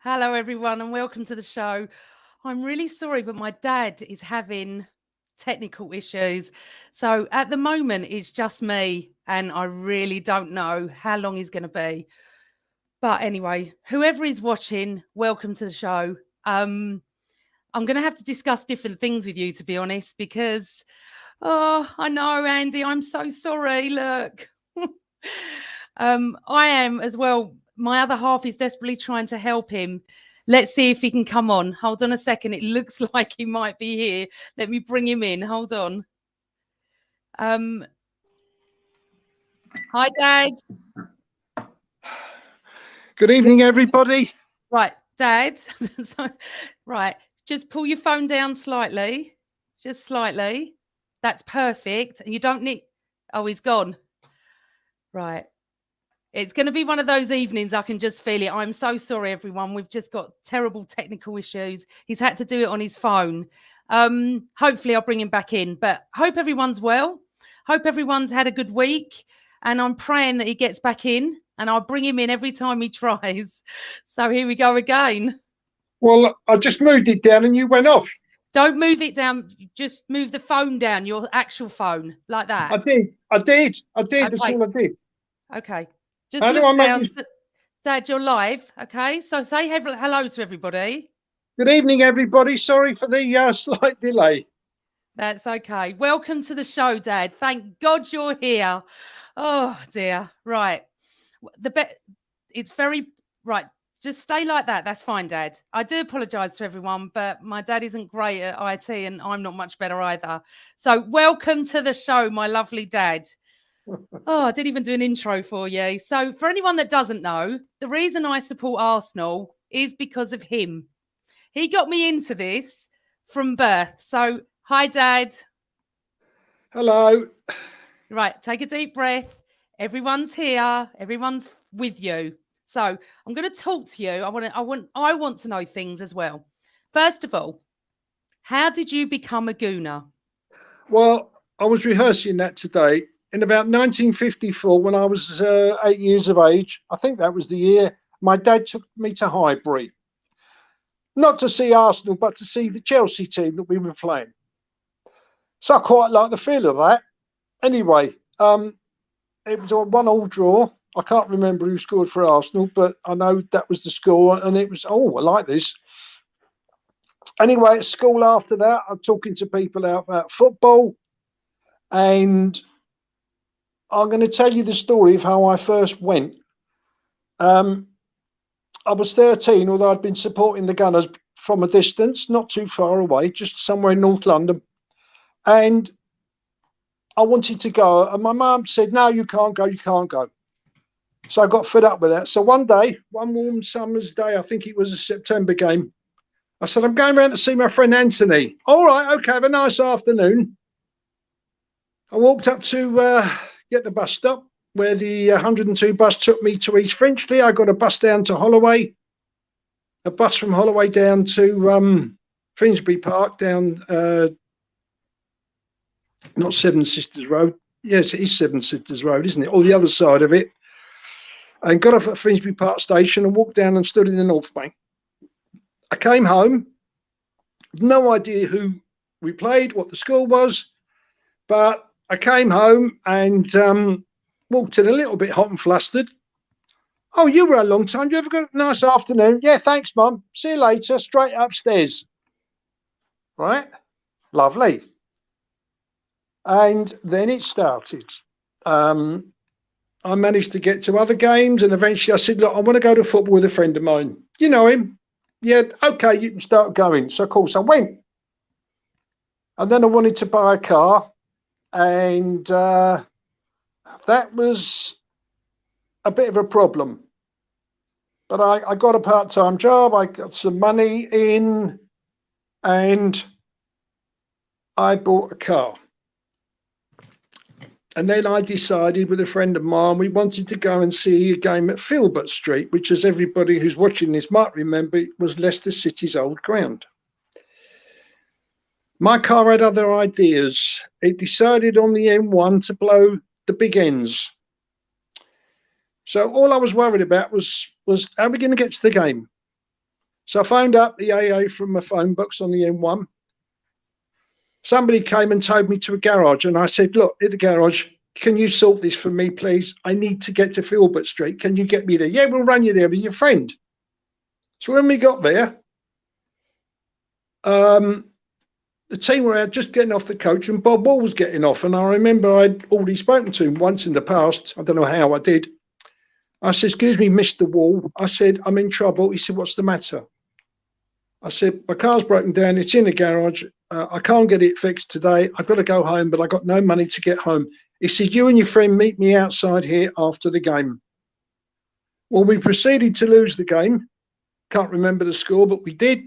Hello, everyone, and welcome to the show. I'm really sorry, but my dad is having technical issues. So at the moment, it's just me, and I really don't know how long he's going to be. But anyway, whoever is watching, welcome to the show. I'm going to have to discuss different things with you, to be honest, because, oh, I know, Andy, I'm so sorry. Look, I am as well. My other half is desperately trying to help him. Let's see if he can come on. Hold on a second. It looks like he might be here. Let me bring him in. Hold on. Hi, Dad. Good evening, everybody. Right, Dad. Right, just pull your phone down slightly. Just slightly. That's perfect. And you don't need... Oh, he's gone. Right. It's going to be one of those evenings. I can just feel it. I'm so sorry, everyone. We've just got terrible technical issues. He's had to do it on his phone. Hopefully I'll bring him back in, but hope everyone's well. Hope everyone's had a good week. And I'm praying that he gets back in, and I'll bring him in every time he tries. So here we go again. Well, I just moved it down and you went off. Don't move it down. Just move the phone down, your actual phone, like that. I did. Okay. That's all I did. Okay. Just How look do I make down. this? Dad, you're live. Okay. So say hello to everybody. Good evening, everybody. Sorry for the slight delay. That's okay. Welcome to the show, Dad. Thank God you're here. Oh, dear. Right. It's very right. Just stay like that. That's fine, Dad. I do apologise to everyone, but my dad isn't great at IT and I'm not much better either. So welcome to the show, my lovely dad. Oh, I didn't even do an intro for you. So for anyone that doesn't know, the reason I support Arsenal is because of him. He got me into this from birth. So hi, Dad. Hello. Right, take a deep breath. Everyone's here. Everyone's with you. So I'm going to talk to you. I want to know things as well. First of all, how did you become a Gooner? Well, I was rehearsing that today. In about 1954, when I was 8 years of age, I think that was the year, my dad took me to Highbury. Not to see Arsenal, but to see the Chelsea team that we were playing. So I quite like the feel of that. Anyway, it was a 1-1 draw. I can't remember who scored for Arsenal, but I know that was the score. And it was, I like this. Anyway, at school after that, I'm talking to people out about football. And I'm going to tell you the story of how I first went. I was 13, although I'd been supporting the Gunners from a distance, not too far away, just somewhere in North London. And I wanted to go. And my mum said, no, you can't go. So I got fed up with that. So one day, one warm summer's day, I think it was a September game, I said, I'm going round to see my friend Anthony. All right, okay, have a nice afternoon. I walked up to get the bus stop where the 102 bus took me to East Finchley. I got a bus down to Holloway, a bus from Holloway down to Finsbury Park, down not Seven Sisters Road. Yes, it is Seven Sisters Road, isn't it? Or the other side of it. And got off at Finsbury Park station and walked down and stood in the North Bank. I came home, no idea who we played, what the score was, but I came home and walked in a little bit hot and flustered. Oh, you were a long time. You ever got a nice afternoon? Yeah, thanks, Mum. See you later. Straight upstairs. Right? Lovely. And then it started. I managed to get to other games, and eventually I said, look, I want to go to football with a friend of mine. You know him? Yeah, okay, you can start going. So, of course, I went. And then I wanted to buy a car, and that was a bit of a problem. But I got a part-time job, I got some money in, and I bought a car. And then I decided with a friend of mine, we wanted to go and see a game at Filbert Street, which, as everybody who's watching this might remember, was Leicester City's old ground. My car had other ideas. It decided on the M1 to blow the big ends. So all I was worried about was how are we going to get to the game? So I phoned up the AA from my phone box on the M1. Somebody came and towed me to a garage, and I said, look, at the garage, can you sort this for me, please? I need to get to Filbert Street. Can you get me there? Yeah, we'll run you there with your friend. So when we got there, the team were out just getting off the coach, and Bob Wall was getting off. And I remember I'd already spoken to him once in the past. I don't know how I did. I said, excuse me, Mr. Wall. I said, I'm in trouble. He said, what's the matter? I said, my car's broken down. It's in the garage. I can't get it fixed today. I've got to go home, but I got no money to get home. He said, you and your friend meet me outside here after the game. Well, we proceeded to lose the game. Can't remember the score, but we did.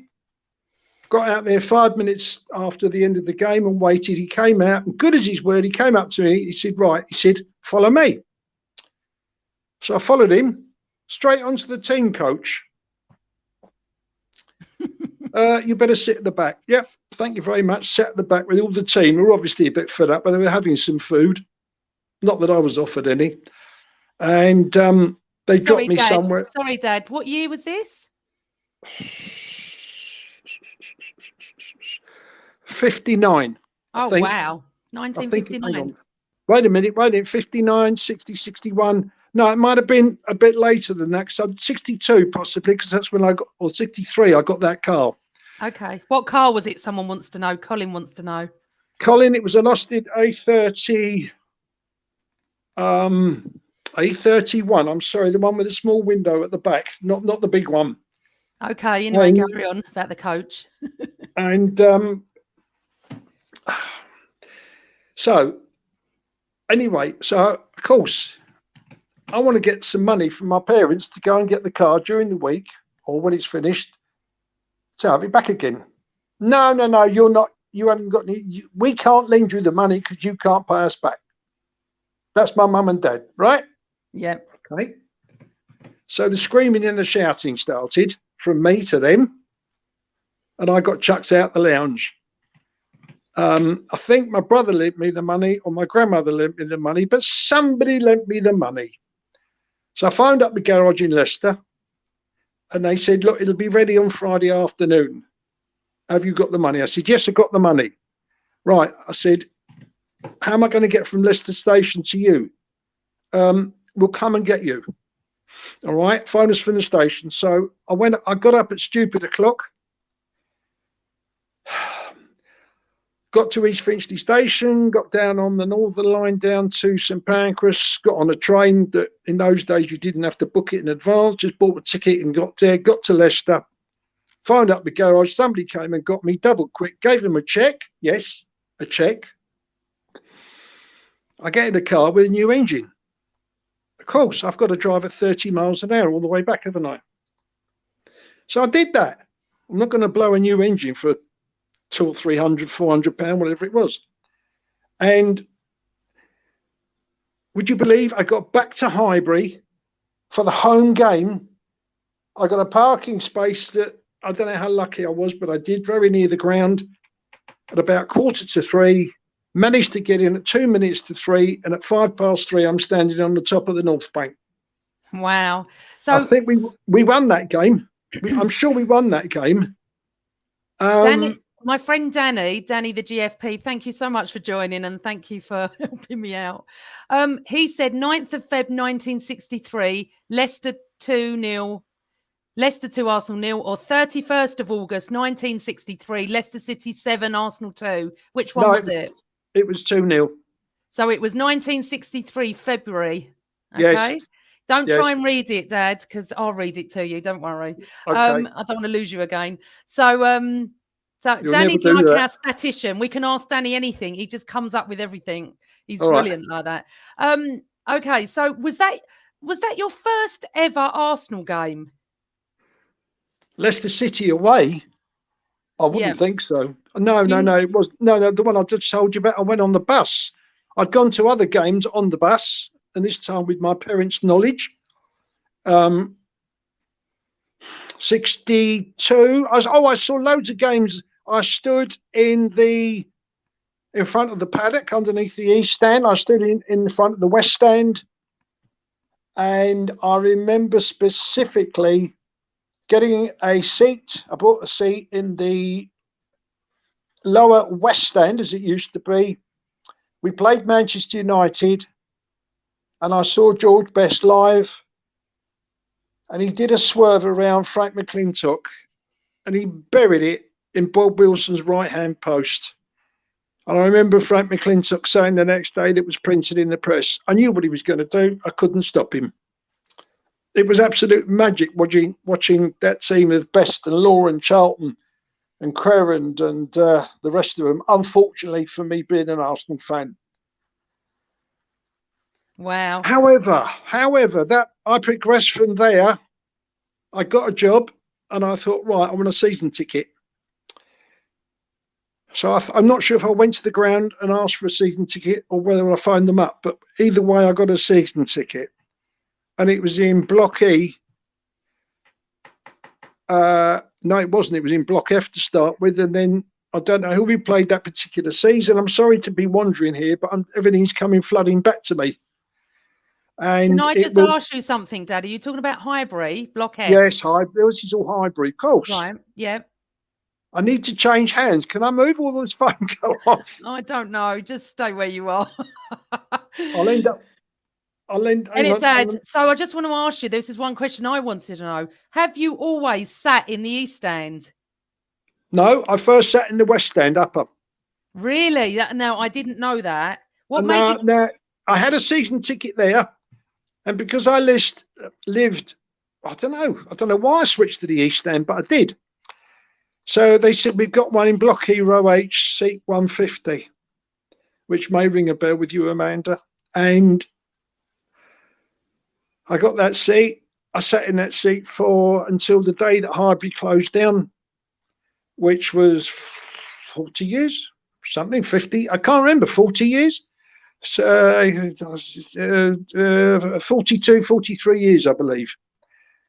Got out there 5 minutes after the end of the game and waited. He came out, and good as his word, he came up to me. He said, right. He said, follow me. So I followed him straight onto the team coach. You better sit at the back. Yep, thank you very much. Sat at the back with all the team, who were obviously a bit fed up, but they were having some food. Not that I was offered any. And they dropped me somewhere. Sorry, Dad. What year was this? 59. Oh, wow. 1959. Wait a minute. 59, 60, 61. No, it might have been a bit later than that. So 62 possibly, because that's when I got, or 63, I got that car. Okay. What car was it? Someone wants to know. Colin wants to know. Colin, it was an Austin A30, A31. I'm sorry, the one with a small window at the back, not the big one. Okay. Anyway, carry on about the coach. And so anyway, so of course, I want to get some money from my parents to go and get the car during the week or when it's finished to have it back again. No, you're not. You haven't got any. We can't lend you the money because you can't pay us back. That's my mum and dad, right? Yeah. Okay. So the screaming and the shouting started from me to them, and I got chucked out the lounge. I think my brother lent me the money or my grandmother lent me the money, but somebody lent me the money. So I phoned up the garage in Leicester, and they said, look, it'll be ready on Friday afternoon. Have you got the money? I said, yes, I got the money. Right. I said, how am I going to get from Leicester Station to you? We'll come and get you. All right. Phone us from the station. So I got up at stupid o'clock. Got to East Finchley Station, got down on the Northern Line down to St Pancras, got on a train that in those days you didn't have to book it in advance, just bought a ticket and got there, got to Leicester, phoned up the garage, somebody came and got me double quick, gave them a cheque, yes, a cheque. I get in the car with a new engine. Of course, I've got to drive at 30 miles an hour all the way back, haven't I? So I did that. I'm not going to blow a new engine for £200 or £300, £400, whatever it was. And would you believe I got back to Highbury for the home game? I got a parking space that I don't know how lucky I was, but I did, very near the ground. At about 2:45, managed to get in at 2 minutes to 3, and at 3:05, I'm standing on the top of the North Bank. Wow. So I think we won that game. I'm sure we won that game. Danny, my friend Danny the GFP, thank you so much for joining and thank you for helping me out. He said 9th of Feb 1963, Leicester 2-0, Leicester 2, Arsenal 0, or 31st of August 1963, Leicester City 7, Arsenal 2. Which one was it? It was 2-0. So it was 1963 February. Okay. Yes. Don't try and read it, Dad, because I'll read it to you. Don't worry. Okay. I don't want to lose you again. So You'll Danny's never do like that. our statistician. We can ask Danny anything. He just comes up with everything. He's All brilliant like that. Okay, so was that your first ever Arsenal game? Leicester City away? I wouldn't think so. No. It was the one I just told you about. I went on the bus. I'd gone to other games on the bus, and this time with my parents' knowledge. 62. I saw loads of games. I stood in front of the paddock underneath the east stand. I stood in the front of the west stand. And I remember specifically getting a seat. I bought a seat in the lower West Stand, as it used to be. We played Manchester United, and I saw George Best live, and he did a swerve around Frank McClintock, and he buried it in Bob Wilson's right-hand post. And I remember Frank McClintock saying the next day that it was printed in the press. I knew what he was going to do. I couldn't stop him. It was absolute magic watching that team of Best and Law and Charlton and Crerand and the rest of them. Unfortunately for me, being an Arsenal fan. Wow. However, that I progressed from there. I got a job, and I thought, right, I want a season ticket. So I'm not sure if I went to the ground and asked for a season ticket or whether I phoned them up. But either way, I got a season ticket, and it was in Block E. No, it wasn't. It was in Block F to start with, and then I don't know who we played that particular season. I'm sorry to be wandering here, but everything's coming flooding back to me. And can I just ask you something, Dad? Are you talking about Highbury, Block F? Yes, Highbury. This is all Highbury, of course. Right. Yeah. I need to change hands. Can I move or will this phone go off? I don't know. Just stay where you are. I'll end up. Dad. So I just want to ask you. This is one question I wanted to know. Have you always sat in the East Stand? No, I first sat in the West Stand upper. Really? No, I didn't know that. What made you? No, I had a season ticket there, and because I lived, I don't know why I switched to the East Stand, but I did. So they said, we've got one in Block E, Row H, seat 150, which may ring a bell with you, Amanda. And I got that seat. I sat in that seat until the day that Highbury closed down, which was 40 years, something, 50. I can't remember, 40 years. So 42, 43 years, I believe.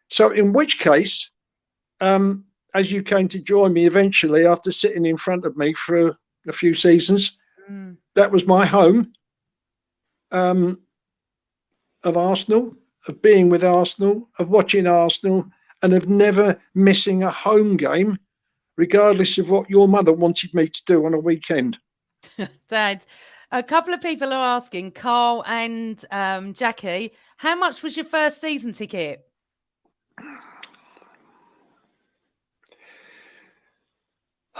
So in which case, as you came to join me eventually after sitting in front of me for a few seasons, that was my home of Arsenal, of being with Arsenal, of watching Arsenal, and of never missing a home game, regardless of what your mother wanted me to do on a weekend. Dad, a couple of people are asking, Carl and Jackie, how much was your first season ticket?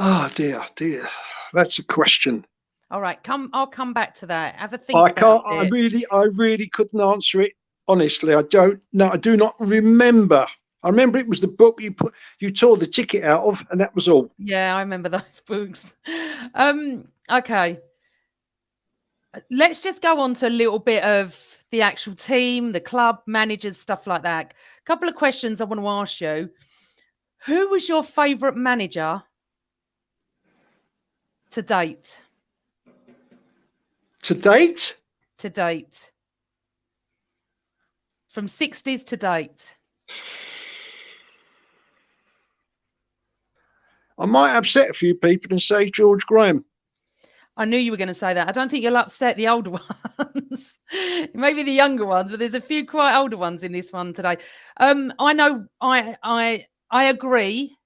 Oh dear, that's a question. All right, I'll come back to that. Have a think. I really couldn't answer it honestly. I don't know. I do not remember. I remember it was the book you tore the ticket out of, and that was all. Yeah, I remember those books. Okay, let's just go on to a little bit of the actual team, the club, managers, stuff like that. A couple of questions I want to ask you. Who was your favourite manager to date? To date? To date. From 60s to date. I might upset a few people and say George Graham. I knew you were going to say that. I don't think you'll upset the older ones. Maybe the younger ones, but there's a few quite older ones in this one today. I know I agree,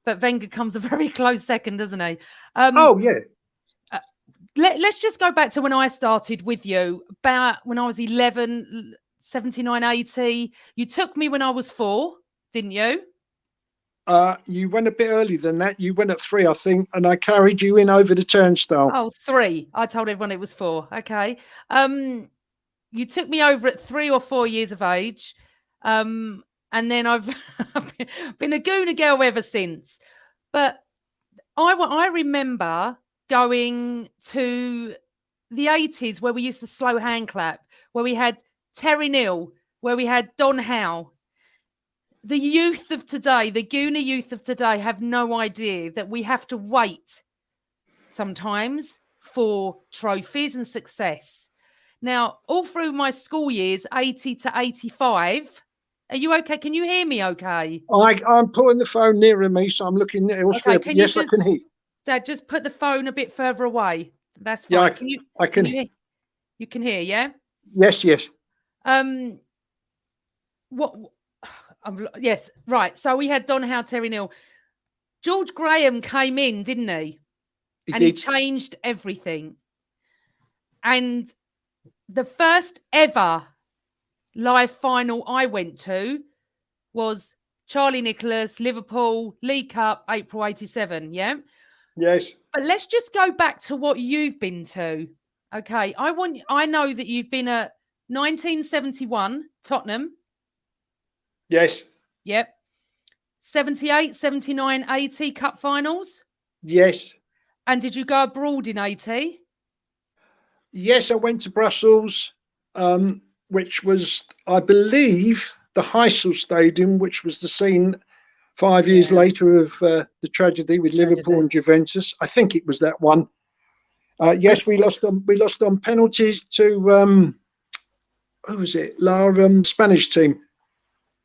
but Wenger comes a very close second, doesn't he? Oh, yeah. Let's just go back to when I started with you, about when I was 11, 79, 80. You took me when I was 4, didn't you? You went a bit earlier than that. You went at 3, I think, and I carried you in over the turnstile. Oh, 3. I told everyone it was 4. Okay. You took me over at 3 or 4 years of age. And then I've been a Gooner girl ever since. But I remember going to the 80s where we used to slow hand clap, where we had Terry Neal, where we had Don Howe. The youth of today, the Gooner youth of today, have no idea that we have to wait sometimes for trophies and success. Now, all through my school years, 80 to 85, are you okay? Can you hear me okay? I'm putting the phone nearer me, so I'm looking elsewhere. Okay, yes, I can hear. Dad, just put the phone a bit further away. That's fine. Yeah, I can hear. You can hear, yeah? Yes. What Yes, right. So we had Don Howe, Terry Neal. George Graham came in, didn't he? He And he did. changed everything. And the first ever live final I went to was Charlie Nicholas, Liverpool, League Cup, April 87. Yeah. Yes. But let's just go back to what you've been to. Okay. I know that you've been at 1971, Tottenham. Yes. Yep. 78, 79, 80 cup finals. Yes. And did you go abroad in 80? Yes, I went to Brussels, which was, I believe, the Heysel Stadium, which was the scene 5 years later of the tragedy with Liverpool and Juventus. I think it was that one. Yes, we lost on penalties to who was it? Spanish team.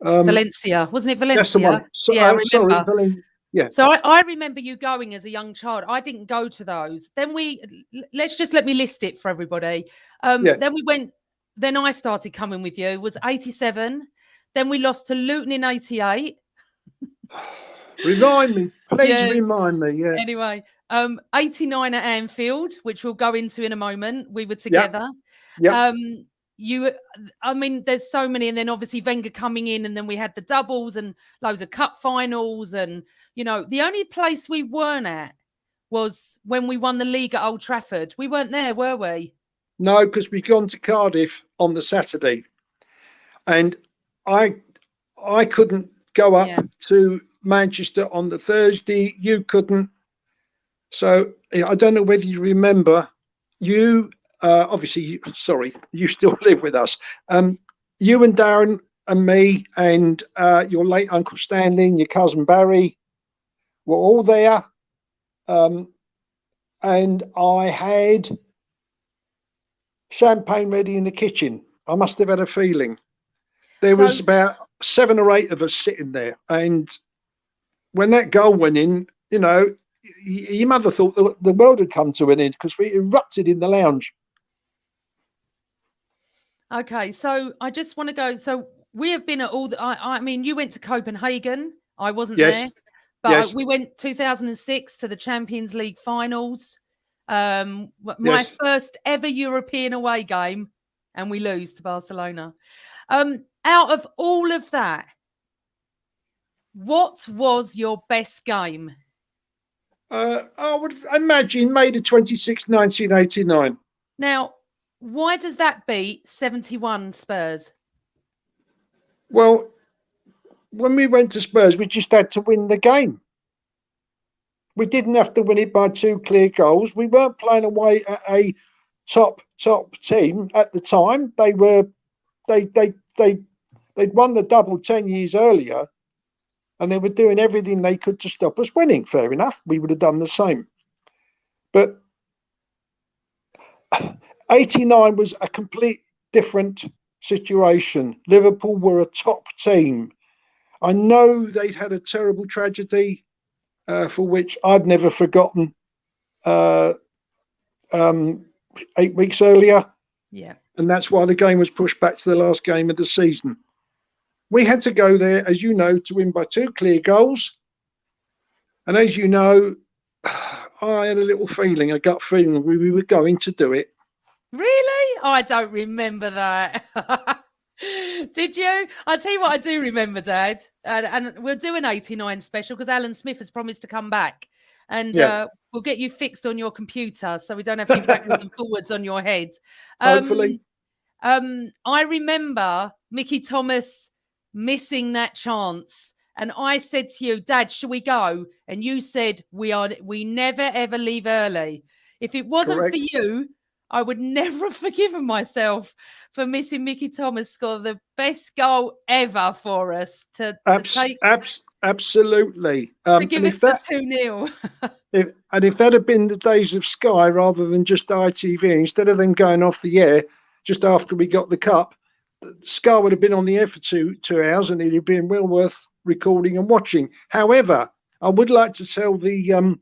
Valencia, wasn't it Valencia? That's the one. So, yeah, I remember. Sorry, Valencia. Yeah. So I remember you going as a young child. I didn't go to those. Then let me list it for everybody. Then we went. Then I started coming with you. It was 87. Then we lost to Luton in 88. Remind me, please remind me. Yeah. Anyway, 89 at Anfield, which we'll go into in a moment. We were together. Yeah. I mean, there's so many, and then obviously Wenger coming in, and then we had the doubles and loads of cup finals, and the only place we weren't at was when we won the league at Old Trafford. We weren't there, were we? No, because we'd gone to Cardiff on the Saturday, and I couldn't go up to Manchester on the Thursday. You couldn't, so I don't know whether you remember. You. Obviously, sorry, you still live with us. You and Darren and me and your late Uncle Stanley and your cousin Barry were all there. And I had champagne ready in the kitchen. I must have had a feeling. There was about 7 or 8 of us sitting there. And when that goal went in, your mother thought the world had come to an end because we erupted in the lounge. Okay, so I just want to go. So we have been at all the. I mean, you went to Copenhagen. I wasn't there, but we went 2006 to the Champions League finals. My first ever European away game, and we lose to Barcelona. Out of all of that, what was your best game? I would imagine May the 26th, 1989. Now, why does that beat 71 Spurs? Well, when we went to Spurs, we just had to win the game. We didn't have to win it by 2 clear goals. We weren't playing away at a top team at the time. They'd won the double 10 years earlier, and they were doing everything they could to stop us winning. Fair enough, we would have done the same. But 89 was a complete different situation. Liverpool were a top team. I know they'd had a terrible tragedy for which I've never forgotten 8 weeks earlier. Yeah. And that's why the game was pushed back to the last game of the season. We had to go there, as you know, to win by 2 clear goals. And as you know, I had a gut feeling we were going to do it. Really? Oh, I don't remember that. Did you? I'll tell you what I do remember, Dad. And we'll do an 89 special because Alan Smith has promised to come back. And we'll get you fixed on your computer so we don't have any backwards and forwards on your head. Hopefully. I remember Mickey Thomas missing that chance. And I said to you, Dad, shall we go? And you said, we never, ever leave early. If it wasn't for you, I would never have forgiven myself for missing Mickey Thomas score the best goal ever for us to take. Absolutely. To give us the 2-0. if that had been the days of Sky rather than just ITV, instead of them going off the air just after we got the cup, Sky would have been on the air for two hours and it'd have been well worth recording and watching. However, I would like to tell the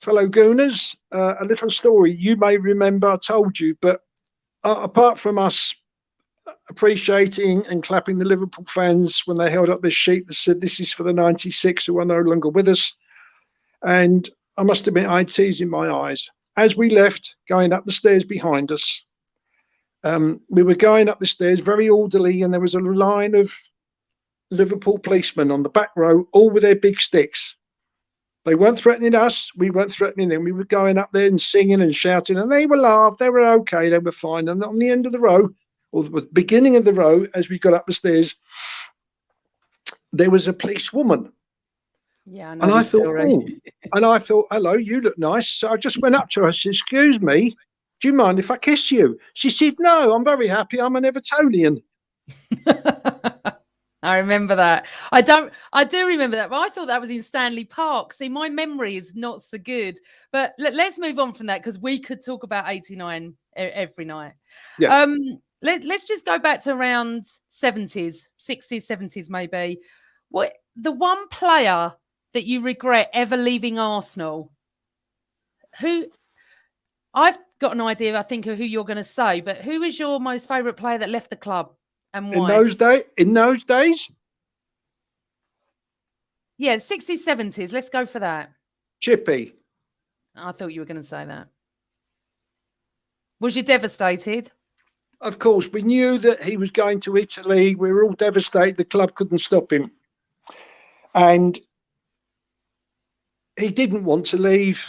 fellow Gooners a little story. You may remember I told you, but apart from us appreciating and clapping the Liverpool fans when they held up this sheet that said, "This is for the 96 who are no longer with us." And I must admit, I had tears in my eyes. As we left, going up the stairs behind us, we were going up the stairs very orderly, and there was a line of Liverpool policemen on the back row, all with their big sticks. They weren't threatening us. We weren't threatening them. We were going up there and singing and shouting, and they were laughed. They were okay. They were fine. And on the end of the row, or the beginning of the row, as we got up the stairs, there was a policewoman. Yeah, I know. And I thought, oh, and I thought, hello, you look nice. So I just went up to her. I said, "Excuse me, do you mind if I kiss you?" She said, "No, I'm very happy. I'm an Evertonian." I remember that. I do remember that, but I thought that was in Stanley Park. See, my memory is not so good. But let's move on from that, because we could talk about 89 every night. Yeah. Let's just go back to around 70s, 60s, 70s maybe. What the one player that you regret ever leaving Arsenal? Who? I've got an idea, I think, of who you're going to say, but who is your most favourite player that left the club and why? In those days? Yeah, 60s, 70s. Let's go for that. Chippy. I thought you were going to say that. Was you devastated? Of course, we knew that he was going to Italy. We were all devastated. The club couldn't stop him. And he didn't want to leave.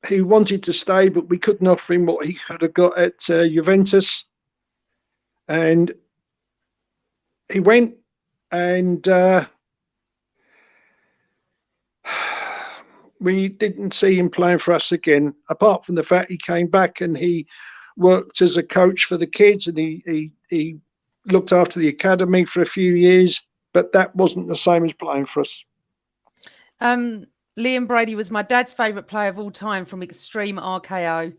He wanted to stay, but we couldn't offer him what he could have got at Juventus. And he went, and we didn't see him playing for us again, apart from the fact he came back and he worked as a coach for the kids, and he looked after the academy for a few years, but that wasn't the same as playing for us. Liam Brady was my dad's favourite player of all time from Extreme RKO.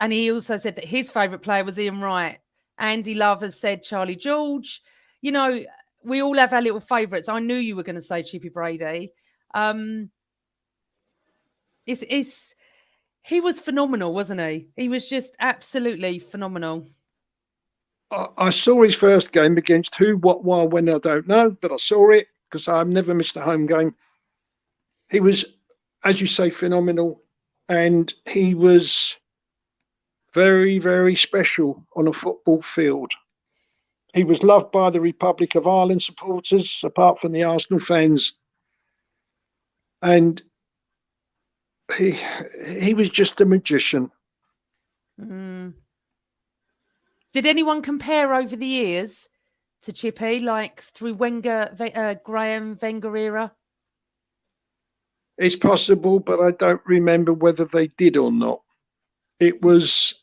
And he also said that his favourite player was Ian Wright. Andy Love has said Charlie George. You know, we all have our little favourites. I knew you were going to say Chippy Brady. He was phenomenal, wasn't he? He was just absolutely phenomenal. I saw his first game against who, what, why, when, I don't know, but I saw it because I've never missed a home game. He was, as you say, phenomenal, and he was very, very special on a football field. He was loved by the Republic of Ireland supporters, apart from the Arsenal fans. And he was just a magician. Mm. Did anyone compare over the years to Chippy, like through Graham Wenger era? It's possible, but I don't remember whether they did or not. It was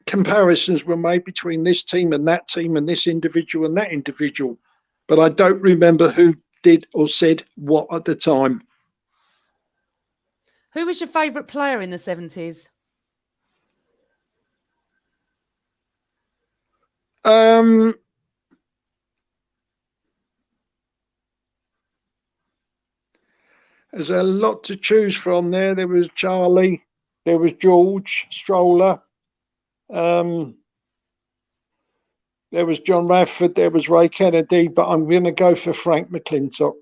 comparisons were made between this team and this individual and that individual, but I don't remember who did or said what at the time. Who was your favourite player in the 70s? There's a lot to choose from there. There was Charlie, there was George Stroller, there was John Radford, there was Ray Kennedy, but I'm going to go for Frank McClintock.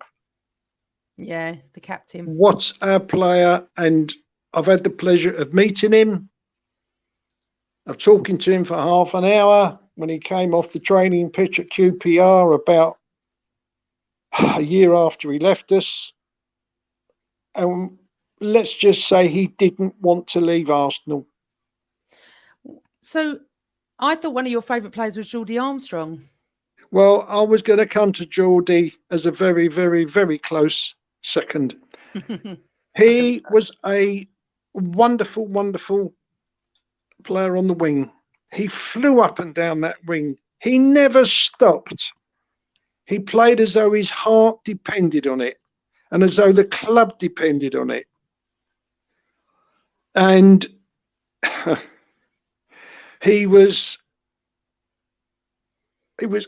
Yeah, the captain. What a player, and I've had the pleasure of meeting him, of talking to him for half an hour when he came off the training pitch at QPR about a year after he left us. And let's just say he didn't want to leave Arsenal. So I thought one of your favourite players was Geordie Armstrong. Well, I was going to come to Geordie as a very, very, very close second. He was a wonderful, wonderful player on the wing. He flew up and down that wing. He never stopped. He played as though his heart depended on it, and as though the club depended on it. And he was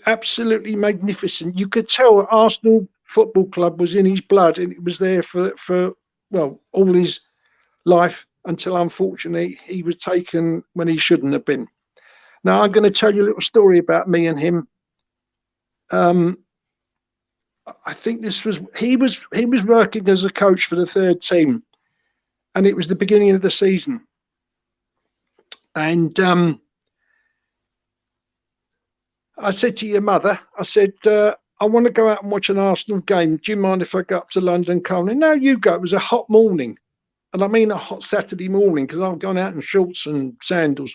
absolutely magnificent. You could tell Arsenal Football Club was in his blood, and it was there for all his life until unfortunately he was taken when he shouldn't have been. Now I'm going to tell you a little story about me and him. I think he was working as a coach for the third team, and it was the beginning of the season. And I said to your mother, I said, I want to go out and watch an Arsenal game. Do you mind if I go up to London, Colney? No, you go. It was a hot morning. And I mean a hot Saturday morning, because I've gone out in shorts and sandals.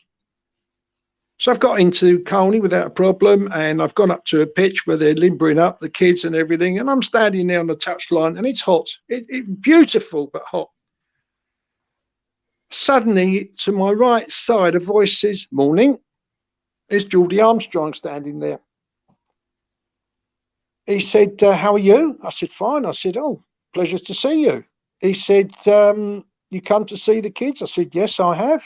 So I've got into Colney without a problem, and I've gone up to a pitch where they're limbering up the kids and everything, and I'm standing there on the touchline, and it's hot. It's beautiful, but hot. Suddenly, to my right side, a voice says, "Morning." There's Geordie Armstrong standing there. He said, "How are you?" I said, "Fine." I said, "Oh, pleasure to see you." He said, "You come to see the kids?" I said, "Yes, I have."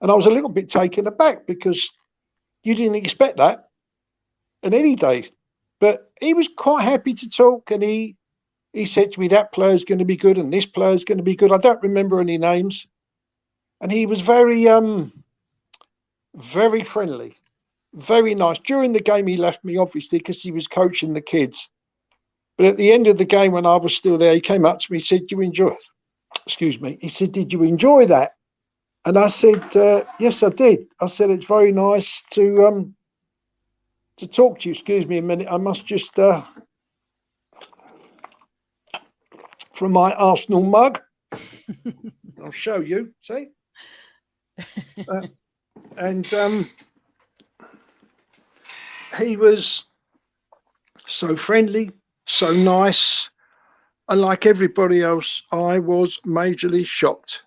And I was a little bit taken aback, because you didn't expect that in any day. But he was quite happy to talk, and he said to me, "That player's going to be good and this player's going to be good." I don't remember any names. And he was very friendly, very nice. During the game, he left me, obviously, because he was coaching the kids. But at the end of the game, when I was still there, he came up to me, he said, "You enjoy?" Excuse me. He said, "Did you enjoy that?" And I said, "Yes, I did." I said, "It's very nice to talk to you." Excuse me a minute. I must just from my Arsenal mug. I'll show you. See? And he was so friendly, so nice. And like everybody else, I was majorly shocked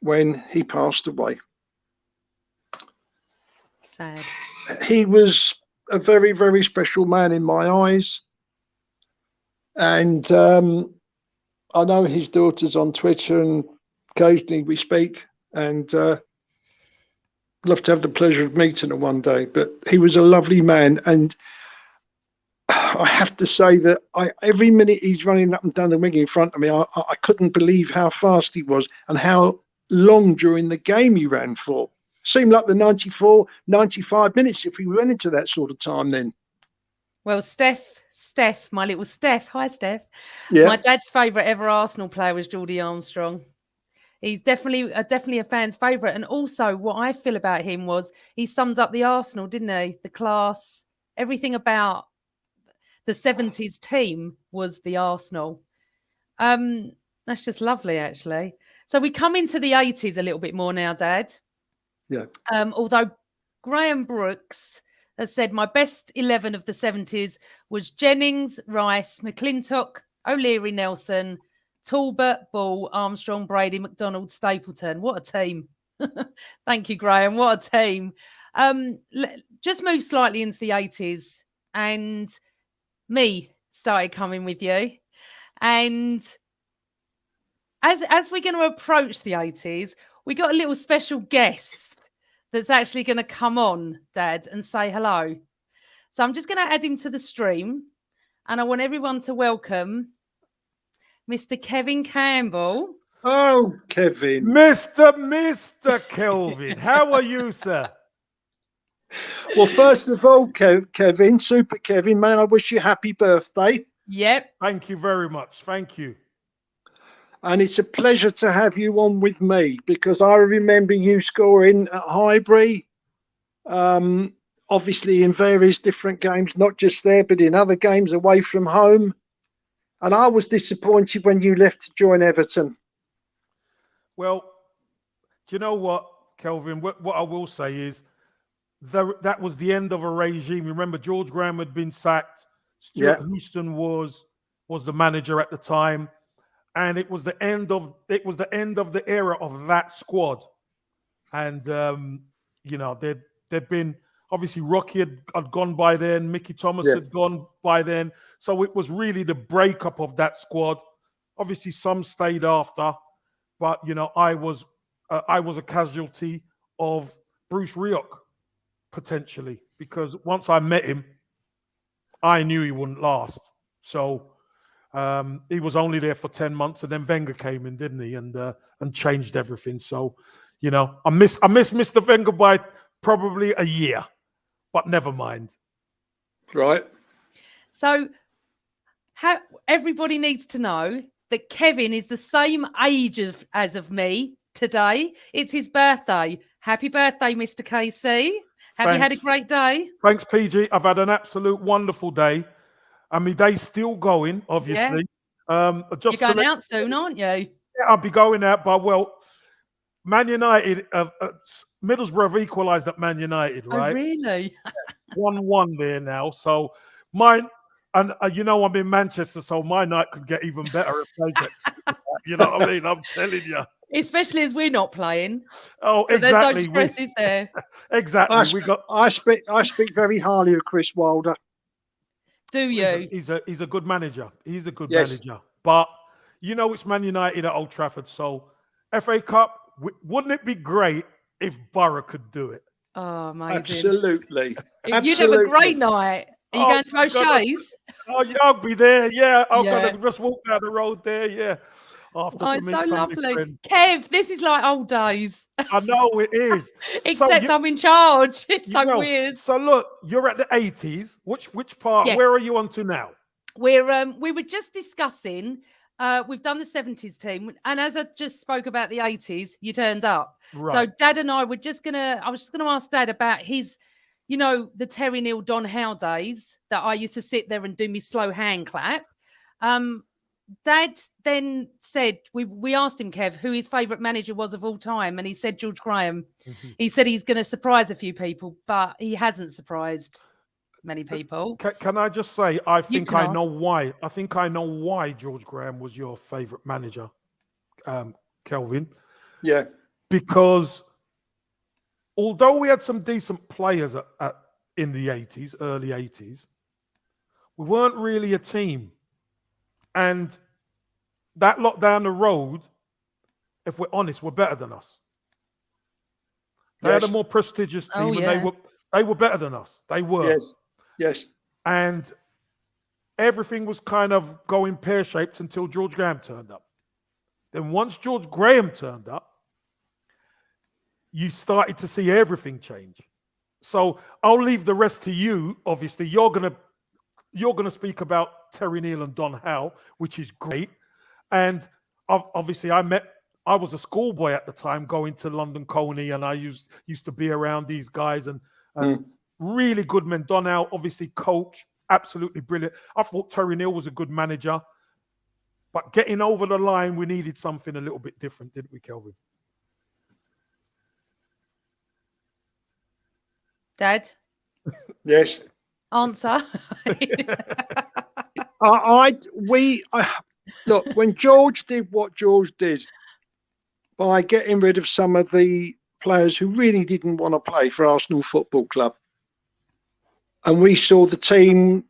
when he passed away. Sad. He was a very, very special man in my eyes. And I know his daughter's on Twitter, and occasionally we speak, and love to have the pleasure of meeting her one day. But he was a lovely man, and I have to say that every minute he's running up and down the wing in front of me, I couldn't believe how fast he was and how long during the game he ran for. Seemed like the 94, 95 minutes if we went into that sort of time then. Well, Steph, my little Steph. Hi, Steph. Yeah. My dad's favourite ever Arsenal player was Geordie Armstrong. He's definitely a fan's favourite. And also what I feel about him was he summed up the Arsenal, didn't he? The class, everything about the 70s team was the Arsenal. That's just lovely, actually. So we come into the 80s a little bit more now, Dad. Yeah. Although Graham Brooks has said my best 11 of the 70s was Jennings, Rice, McClintock, O'Leary, Nelson, Talbot, Ball, Armstrong, Brady, McDonald, Stapleton. What a team. Thank you, Graham. What a team. Just move slightly into the 80s, and me started coming with you. And as we're going to approach the 80s, we got a little special guest that's actually going to come on, Dad, and say hello. So I'm just going to add him to the stream, and I want everyone to welcome Mr. Kevin Campbell. Oh, Kevin. Mr. Kelvin. How are you, sir? Well, first of all, Kevin, Super Kevin, man, I wish you happy birthday. Yep. Thank you very much. Thank you. And it's a pleasure to have you on with me, because I remember you scoring at Highbury, obviously in various different games, not just there, but in other games away from home. And I was disappointed when you left to join Everton. Well, do you know what, Kelvin? What I will say is that was the end of a regime. Remember, George Graham had been sacked. Stuart Houston was the manager at the time. And it was the end of the era of that squad. And there'd been, obviously Rocky had gone by then, Mickey Thomas had gone by then. So it was really the breakup of that squad. Obviously some stayed after, but I was a casualty of Bruce Rioch, potentially, because once I met him, I knew he wouldn't last. So He was only there for 10 months, and then Wenger came in, didn't he? And changed everything. So, I miss Mr. Wenger by probably a year, but never mind. Right. So, everybody needs to know that Kevin is the same age as of me today. It's his birthday. Happy birthday, Mr. KC. Have you had a great day? Thanks, PG. I've had an absolute wonderful day. And my day's still going, obviously. Yeah. You're going out soon, aren't you? Yeah, I'll be going out, but Man United, Middlesbrough have equalised at Man United, right? Oh, really? 1-1 there now. So mine, and I'm in Manchester, so my night could get even better if they get. You know what I mean? I'm telling you. Especially as we're not playing. Oh, so exactly. There's no stress, is there? Exactly. I speak very highly of Chris Wilder. Do you? He's a good manager. He's a good manager. But it's Man United at Old Trafford. So FA Cup, wouldn't it be great if Borough could do it? Oh, amazing. Absolutely. You'd have a great night. Are you going to O'Shea's? Oh, yeah, I'll be there. Yeah, I'm going to just walk down the road there. Yeah. It's so lovely. Kev, this is like old days. I know it is. Except I'm in charge. It's so weird. So look, you're at the 80s. Which part? Yes. Where are you on to now? We were just discussing. We've done the 70s team, and as I just spoke about the 80s, you turned up. Right. So Dad and I were I was just gonna ask Dad about his, the Terry Neal Don Howe days that I used to sit there and do me slow hand clap. Dad then said, we asked him, Kev, who his favourite manager was of all time, and he said George Graham. Mm-hmm. He said he's going to surprise a few people, but he hasn't surprised many people. Can I just say, I think I know why. I think I know why George Graham was your favourite manager, Kelvin. Yeah. Because although we had some decent players in the 80s, early 80s, we weren't really a team. And that lot down the road, if we're honest, were better than us. They had a more prestigious team, and they were better than us. They were. Yes. And everything was kind of going pear-shaped until George Graham turned up. Then once George Graham turned up, you started to see everything change. So I'll leave the rest to you. Obviously, you're gonna speak about Terry Neal and Don Howe, which is great. And obviously, I was a schoolboy at the time going to London Colney, and I used to be around these guys and really good men. Don Howe, obviously, coach, absolutely brilliant. I thought Terry Neal was a good manager. But getting over the line, we needed something a little bit different, didn't we, Kelvin? Dad? Yes. Answer. Look, when George did what George did by getting rid of some of the players who really didn't want to play for Arsenal Football Club, and we saw the team,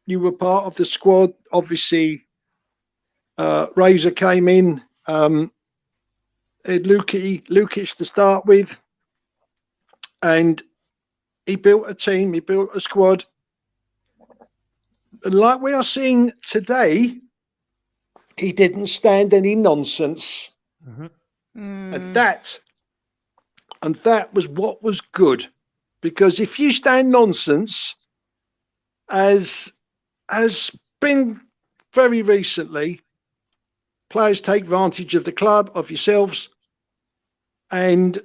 you were part of the squad, obviously. Razor came in, Lukic to start with, and he built a team, he built a squad. And like we are seeing today, he didn't stand any nonsense. Mm-hmm. And that was what was good. Because if you stand nonsense, as has been very recently, players take advantage of the club, of yourselves, and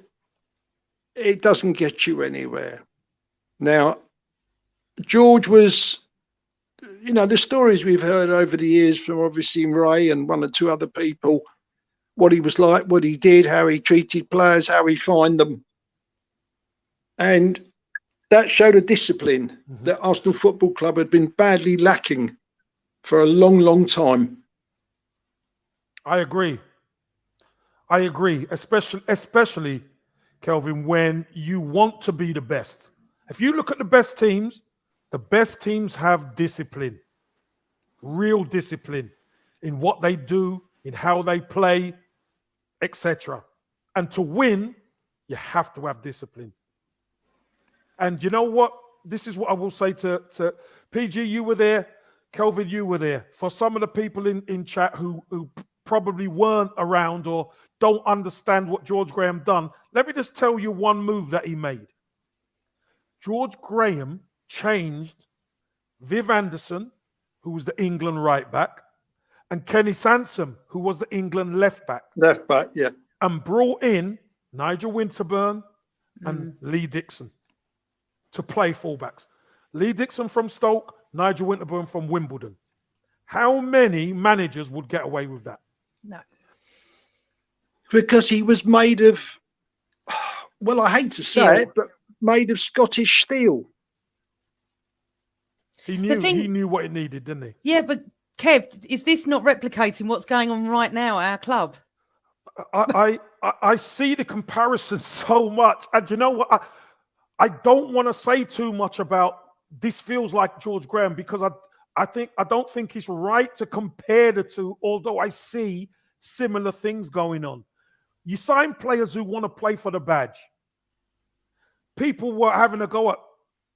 it doesn't get you anywhere. Now, George was, the stories we've heard over the years from obviously Ray and one or two other people, what he was like, what he did, how he treated players, how he fined them. And that showed a discipline that Arsenal Football Club had been badly lacking for a long, long time. I agree. Especially, Kelvin, when you want to be the best. If you look at the best teams have discipline, real discipline in what they do, in how they play, etc. And to win, you have to have discipline. And you know what? This is what I will say to PG. You were there. Kelvin, you were there. For some of the people in chat who probably weren't around or don't understand what George Graham done, let me just tell you one move that he made. George Graham changed Viv Anderson, who was the England right back, and Kenny Sansom, who was the England left back. Left back, yeah. And brought in Nigel Winterburn and Lee Dixon to play fullbacks. Lee Dixon from Stoke, Nigel Winterburn from Wimbledon. How many managers would get away with that? No. Because he was made of, well, I hate to say it, but made of Scottish steel. He knew what it needed, didn't he? Yeah, but Kev, is this not replicating what's going on right now at our club? I see the comparison so much. And you know what? I don't want to say too much about this feels like George Graham because I don't think it's right to compare the two, although I see similar things going on. You sign players who want to play for the badge. People were having a go at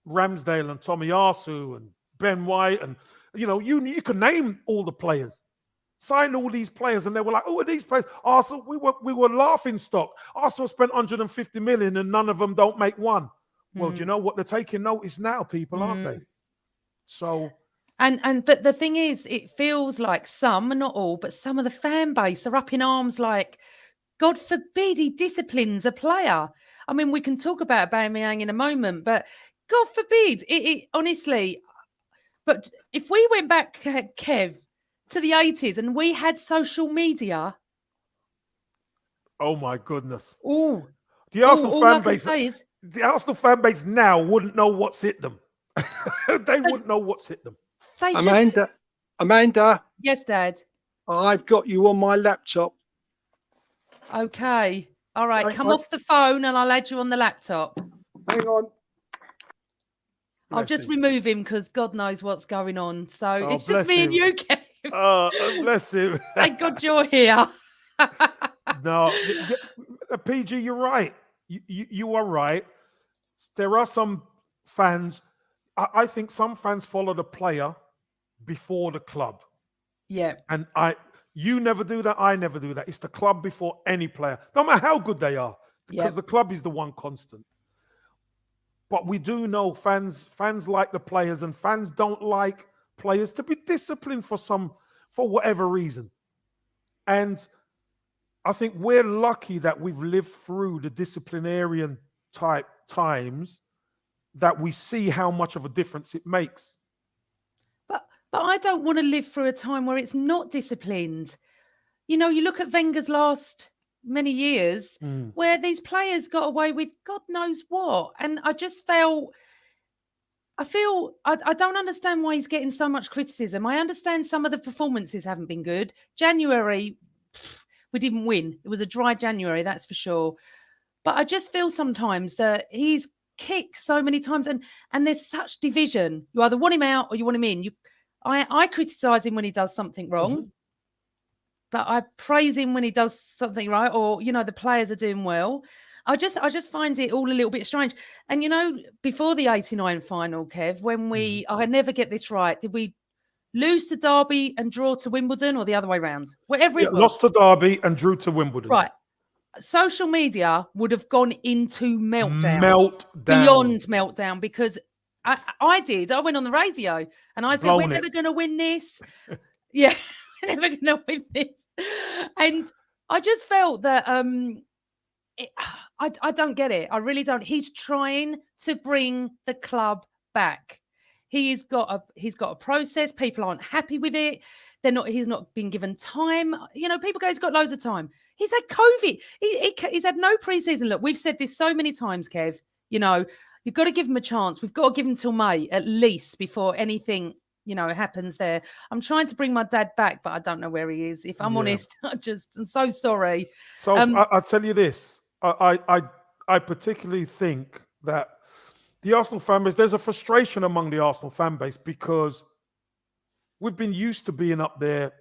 Ramsdale and Tommy Arsu and Ben White and you can name all the players. Sign all these players, and they were like, "Oh, are these players?" Arsenal, we were laughing stock. Arsenal spent 150 million, and none of them don't make one. Well, do you know what? They're taking notice now, people, aren't they? So, but the thing is, it feels like some, not all, but some of the fan base are up in arms. Like, God forbid he disciplines a player. I mean, we can talk about Aubameyang in a moment, but God forbid it honestly. But if we went back, Kev, to the 80s and we had social media. Oh my goodness. Oh, the Arsenal fan base. The Arsenal fan base now wouldn't know what's hit them. They wouldn't know what's hit them. Amanda. Yes, Dad. I've got you on my laptop. Okay. All right. Come off the phone and I'll add you on the laptop. Hang on. I'll just remove him because God knows what's going on. So it's just me and you, Kev. Bless him. Thank God you're here. No, PG, you're right. You are right. There are some fans. I think some fans follow the player before the club. Yeah. And you never do that. I never do that. It's the club before any player, no matter how good they are, because the club is the one constant. But we do know fans like the players, and fans don't like players to be disciplined for whatever reason. And I think we're lucky that we've lived through the disciplinarian type times that we see how much of a difference it makes. But I don't want to live through a time where it's not disciplined. You know, you look at Wenger's last many years where these players got away with God knows what. And I just I don't understand why he's getting so much criticism. I understand some of the performances haven't been good. January, we didn't win. It was a dry January, that's for sure. But I just feel sometimes that he's kicked so many times and there's such division. You either want him out or you want him in. I criticise him when he does something wrong. But I praise him when he does something right, or the players are doing well. I just find it all a little bit strange. And before the '89 final, Kev, when I never get this right, did we lose to Derby and draw to Wimbledon, or the other way around? Whatever it was. Lost to Derby and drew to Wimbledon. Right. Social media would have gone into meltdown. Beyond meltdown, because I went on the radio and I said, we're never going to win this. Yeah, we're never going to win this. And I just felt that I don't get it. I really don't. He's trying to bring the club back. He's got a process. People aren't happy with it. He's not been given time. People go, he's got loads of time. He's had COVID. He's had no preseason. Look, we've said this so many times, Kev. You've got to give him a chance. We've got to give him till May at least before anything happens there. I'm trying to bring my dad back, but I don't know where he is. If I'm honest, I'm so sorry. So I'll tell you this. I particularly think that the Arsenal fan base, there's a frustration among the Arsenal fan base because we've been used to being up there.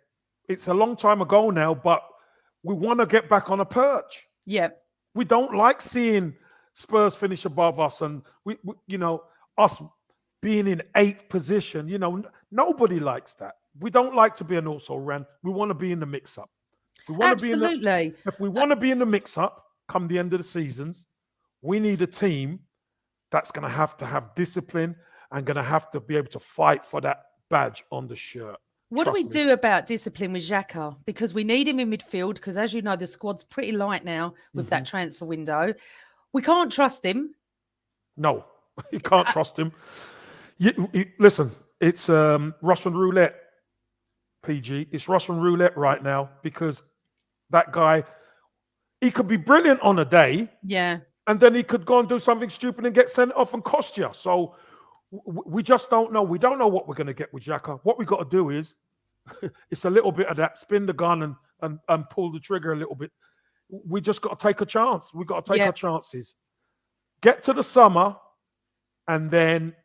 It's a long time ago now, but we want to get back on a perch. Yeah. We don't like seeing Spurs finish above us, and we us being in 8th position. You know, nobody likes that. We don't like to be an also ran. We want to be in the mix-up. If we want Absolutely. if we want to be in the mix-up come the end of the seasons, we need a team that's going to have discipline and going to have to be able to fight for that badge on the shirt. What do we Trust me. do about discipline with Xhaka? Because we need him in midfield, because as you know, the squad's pretty light now with that transfer window. We can't trust him. No, you can't trust him. Listen, it's Russian roulette, PG. It's Russian roulette right now because that guy, he could be brilliant on a day. Yeah. And then he could go and do something stupid and get sent off and cost you. So we just don't know. We don't know what we're going to get with Xhaka. What we got to do is, it's a little bit of that, spin the gun and pull the trigger a little bit. We just got to take a chance. We got to take our chances. Get to the summer, and then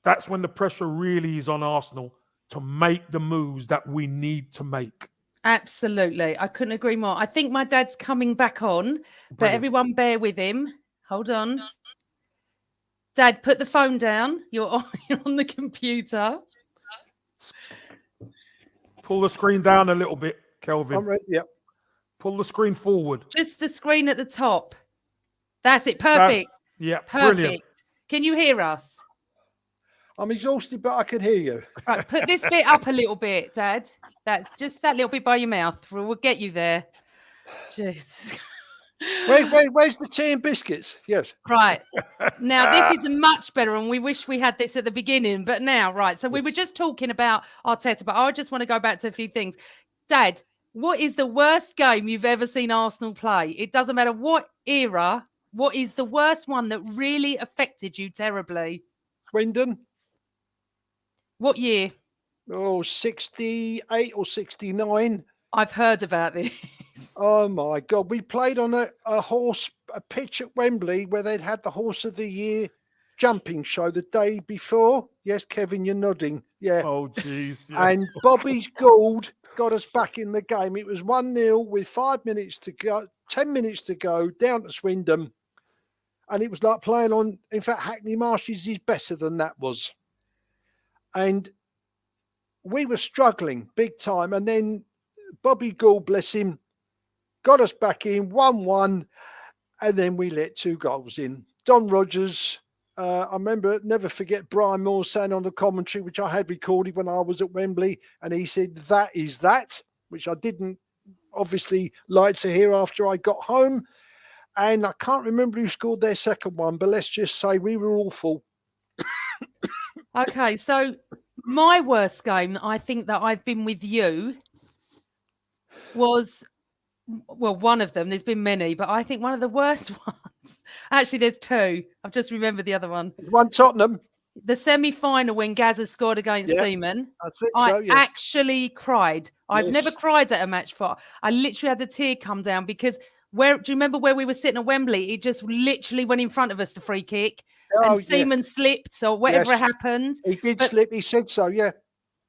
that's when the pressure really is on Arsenal to make the moves that we need to make. Absolutely. I couldn't agree more. I think my dad's coming back on, but Brilliant. everyone bear with him. Hold on. Dad, put the phone down. You're on the computer. Pull the screen down a little bit, Kelvin. I'm ready. Yep. Pull the screen forward. Just the screen at the top. That's it. Perfect. Perfect. Brilliant. Can you hear us? I'm exhausted, but I can hear you. Right, put this bit up a little bit, Dad. That's just that little bit by your mouth. We'll get you there. Jesus. Where's the tea and biscuits? Yes. Right. Now, this is much better, and we wish we had this at the beginning, but now, right. So we were just talking about Arteta, but I just want to go back to a few things. Dad, what is the worst game you've ever seen Arsenal play? It doesn't matter what era. What is the worst one that really affected you terribly? Swindon. What year? Oh, 68 or 69. I've heard about this. Oh my God. We played on a pitch at Wembley where they'd had the Horse of the Year jumping show the day before. Yes, Kevin, you're nodding. Yeah. Oh, jeez. Yeah. And Bobby Gould got us back in the game. It was 1-0 with 5 minutes to go, 10 minutes to go, down to Swindon. And it was like playing on, in fact, Hackney Marshes is better than that was. And we were struggling big time. And then Bobby Gould, bless him, got us back in 1-1. And then we let 2 goals in. Don Rogers, I remember, never forget Brian Moore saying on the commentary, which I had recorded when I was at Wembley. And he said, "That is that," which I didn't obviously like to hear after I got home. And I can't remember who scored their second one, but let's just say we were awful. Okay, so my worst game, I think that I've been with you, was, well, one of them. There's been many, but I think one of the worst ones. Actually, there's 2. I've just remembered the other one. One Tottenham. The semi-final when Gazza scored against Seaman. I Actually cried. I've never Yes. cried at a match. I literally had a tear come down because do you remember where we were sitting at Wembley? It just literally went in front of us, the free kick, and Seaman slipped or whatever happened. He did slip. He said so, yeah.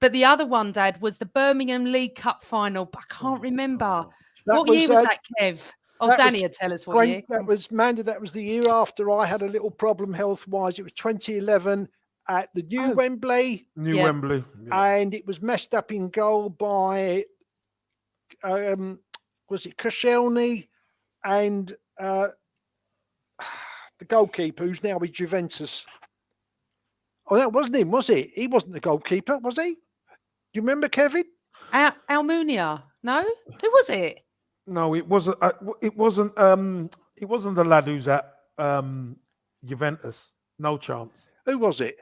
But the other one, Dad, was the Birmingham League Cup final. But I can't remember. That What was, year was that, Kev? Oh, that Danny was will tell us what year. That was, Manda, that was the year after I had a little problem health-wise. It was 2011 at the new Wembley. New Wembley. Yeah. And it was messed up in goal by, was it Koscielny and the goalkeeper who's now with Juventus. Oh, that wasn't him, was it? He wasn't the goalkeeper, was he? You remember, Kevin? Almunia? No? Who was it? No, it wasn't. It wasn't the lad who's at Juventus. No chance. Who was it?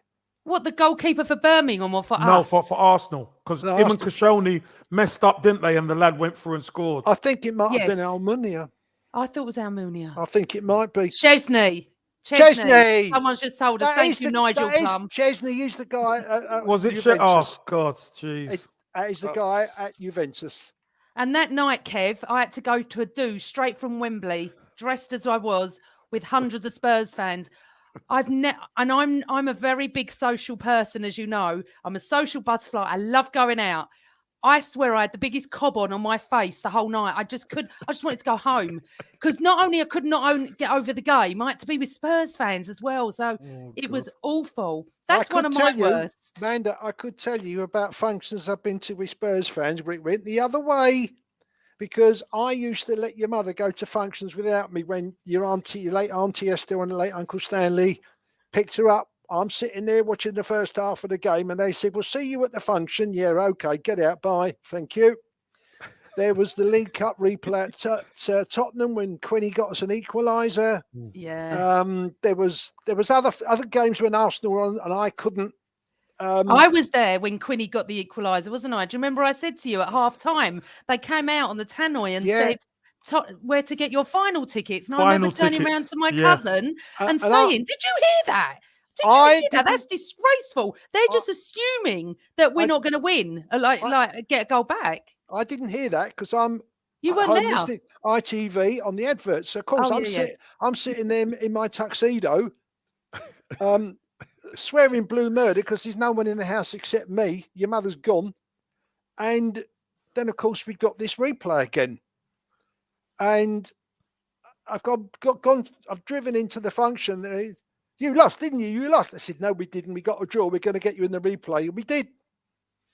What, the goalkeeper for Birmingham or for us? No, for Arsenal. Because him and Koscielny messed up, didn't they? And the lad went through and scored. I think it might have been Almunia. I thought it was Almunia. I think it might be. Chesney. Someone's just told us. Thank you, Nigel Plum. Chesney is the guy. Was it? Juventus. Oh, God, jeez. He's the guy at Juventus. And that night, Kev, I had to go to a do straight from Wembley, dressed as I was, with hundreds of Spurs fans. I'm a very big social person, as you know. I'm a social butterfly. I love going out. I swear I had the biggest cob on my face the whole night. I just wanted to go home because not only I could not get over the game, I had to be with Spurs fans as well. So it was awful. That's one of my worst. Amanda, I could tell you about functions I've been to with Spurs fans, but it went the other way because I used to let your mother go to functions without me when your late auntie Esther and the late Uncle Stanley picked her up. I'm sitting there watching the first half of the game and they said, we'll see you at the function. Yeah, okay, get out, bye, thank you. There was the League Cup replay at Tottenham when Quinny got us an equaliser. Yeah. There was other games when Arsenal were on and I couldn't. I was there when Quinny got the equaliser, wasn't I? Do you remember I said to you at half time, they came out on the tannoy and said, where to get your final tickets? And I remember turning around to my cousin and saying, did you hear that? Did you hear that? That's disgraceful. They're just assuming that we're not going to win, get a goal back. I didn't hear that because I'm home listening ITV on the adverts. So of course I'm sitting there in my tuxedo, swearing blue murder because there's no one in the house except me. Your mother's gone, and then of course we got this replay again, and I've driven into the function. You lost, didn't you? You lost. I said, no, we didn't. We got a draw. We're going to get you in the replay. And we did.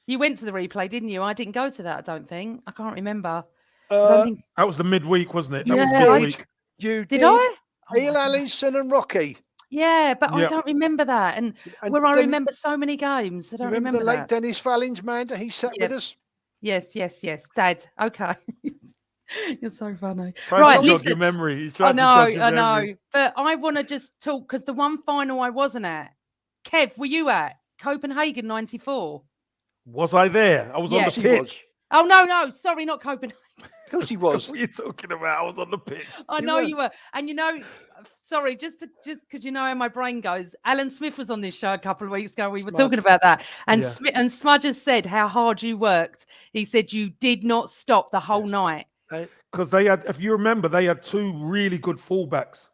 You went to the replay, didn't you? I didn't go to that, I don't think. I can't remember. That was the midweek, wasn't it? That was midweek. You did. I? Neil Allison and Rocky. Yeah, but I don't remember that. And where I remember so many games, I don't remember the late Dennis Fallings, Manda? He sat with us. Yes. Dad. Okay. You're so funny. Right, listen. Your memory. He's trying I know. But I want to just talk because the one final I wasn't at. Kev, were you at Copenhagen '94? Was I there? I was on the pitch. Oh no! Sorry, not Copenhagen. Of course he was. What are you talking about? I was on the pitch. I know you were. And sorry, just because you know how my brain goes. Alan Smith was on this show a couple of weeks ago. We were talking about that, and and Smudgers said how hard you worked. He said you did not stop the whole night. Because they had, if you remember, they had two really good fullbacks,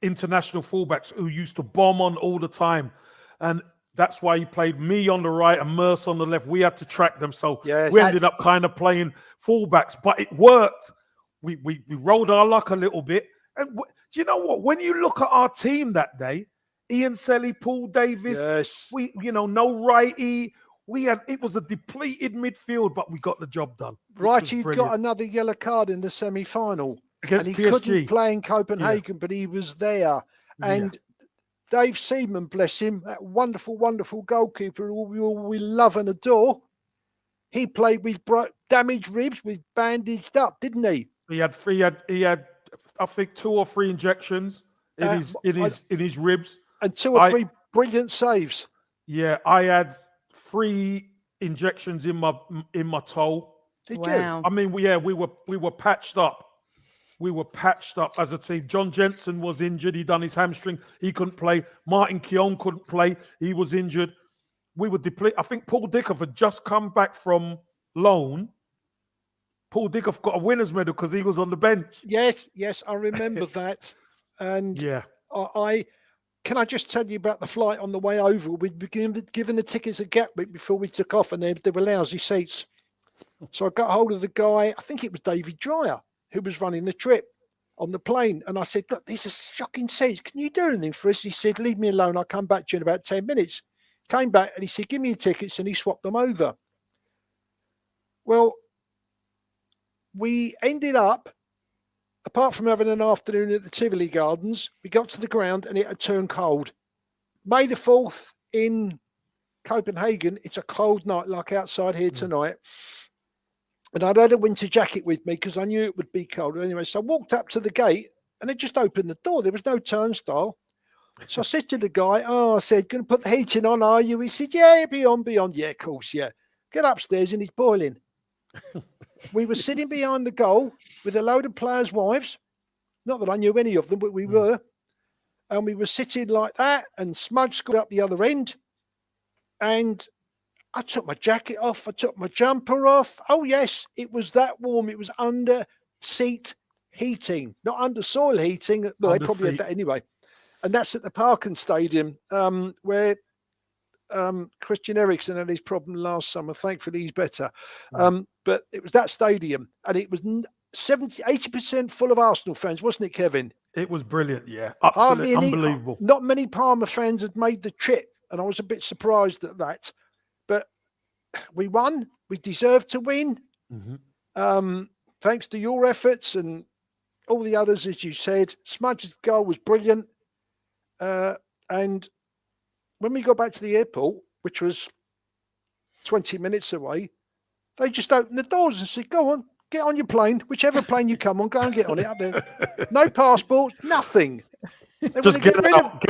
international fullbacks who used to bomb on all the time, and that's why he played me on the right and Merce on the left. We had to track them, so we ended up kind of playing fullbacks, but it worked. We rolled our luck a little bit, and do you know what? When you look at our team that day, Ian Selly, Paul Davis, no righty. It was a depleted midfield, but we got the job done. Righty got another yellow card in the semi-final. Against and he PSG. Couldn't play in Copenhagen, but he was there. And Dave Seaman, bless him, that wonderful, wonderful goalkeeper who we love and adore. He played with damaged ribs, with bandaged up, didn't he? He had I think 2 or 3 injections in his ribs. And 2 or 3 brilliant saves. Yeah, I had 3 injections in my toe. Did you? I mean, we were patched up. We were patched up as a team. John Jensen was injured. He done his hamstring. He couldn't play. Martin Keown couldn't play. He was injured. We were depleted. I think Paul Dickoff had just come back from loan. Paul Dickoff got a winner's medal because he was on the bench. Yes, I remember that. And can I just tell you about the flight on the way over? We'd been given the tickets at Gatwick before we took off, and they were lousy seats. So I got hold of the guy, I think it was David Dreyer, who was running the trip on the plane. And I said, look, these are shocking seats. Can you do anything for us? He said, leave me alone. I'll come back to you in about 10 minutes. Came back and he said, give me your tickets. And he swapped them over. Well, we ended up, apart from having an afternoon at the Tivoli Gardens, we got to the ground and it had turned cold. May the 4th in Copenhagen, it's a cold night like outside here tonight. And I'd had a winter jacket with me because I knew it would be cold. Anyway, so I walked up to the gate and they just opened the door. There was no turnstile. So I said to the guy, I said, going to put the heating on, are you? He said, yeah, be on. Yeah, of course, yeah. Get upstairs and it's boiling. We were sitting behind the goal with a load of players' wives. Not that I knew any of them, but we were. And we were sitting like that and Smudge scored up the other end. And I took my jacket off. I took my jumper off. Oh, yes, it was that warm. It was under seat heating, not under soil heating. Well, they probably had that anyway. And that's at the Parken Stadium, where Christian Eriksen had his problem last summer. Thankfully, he's better. But it was that stadium, and it was 80% full of Arsenal fans, wasn't it, Kevin? It was brilliant, yeah. Hardly Absolutely any, unbelievable. not many Parma fans had made the trip, and I was a bit surprised at that. But we won. We deserved to win. Thanks to your efforts and all the others, as you said. Smudge's goal was brilliant. And when we got back to the airport, which was 20 minutes away, they just opened the doors and said, go on, get on your plane, whichever plane you come on, go and get on it up there. No passports, nothing. Just get out.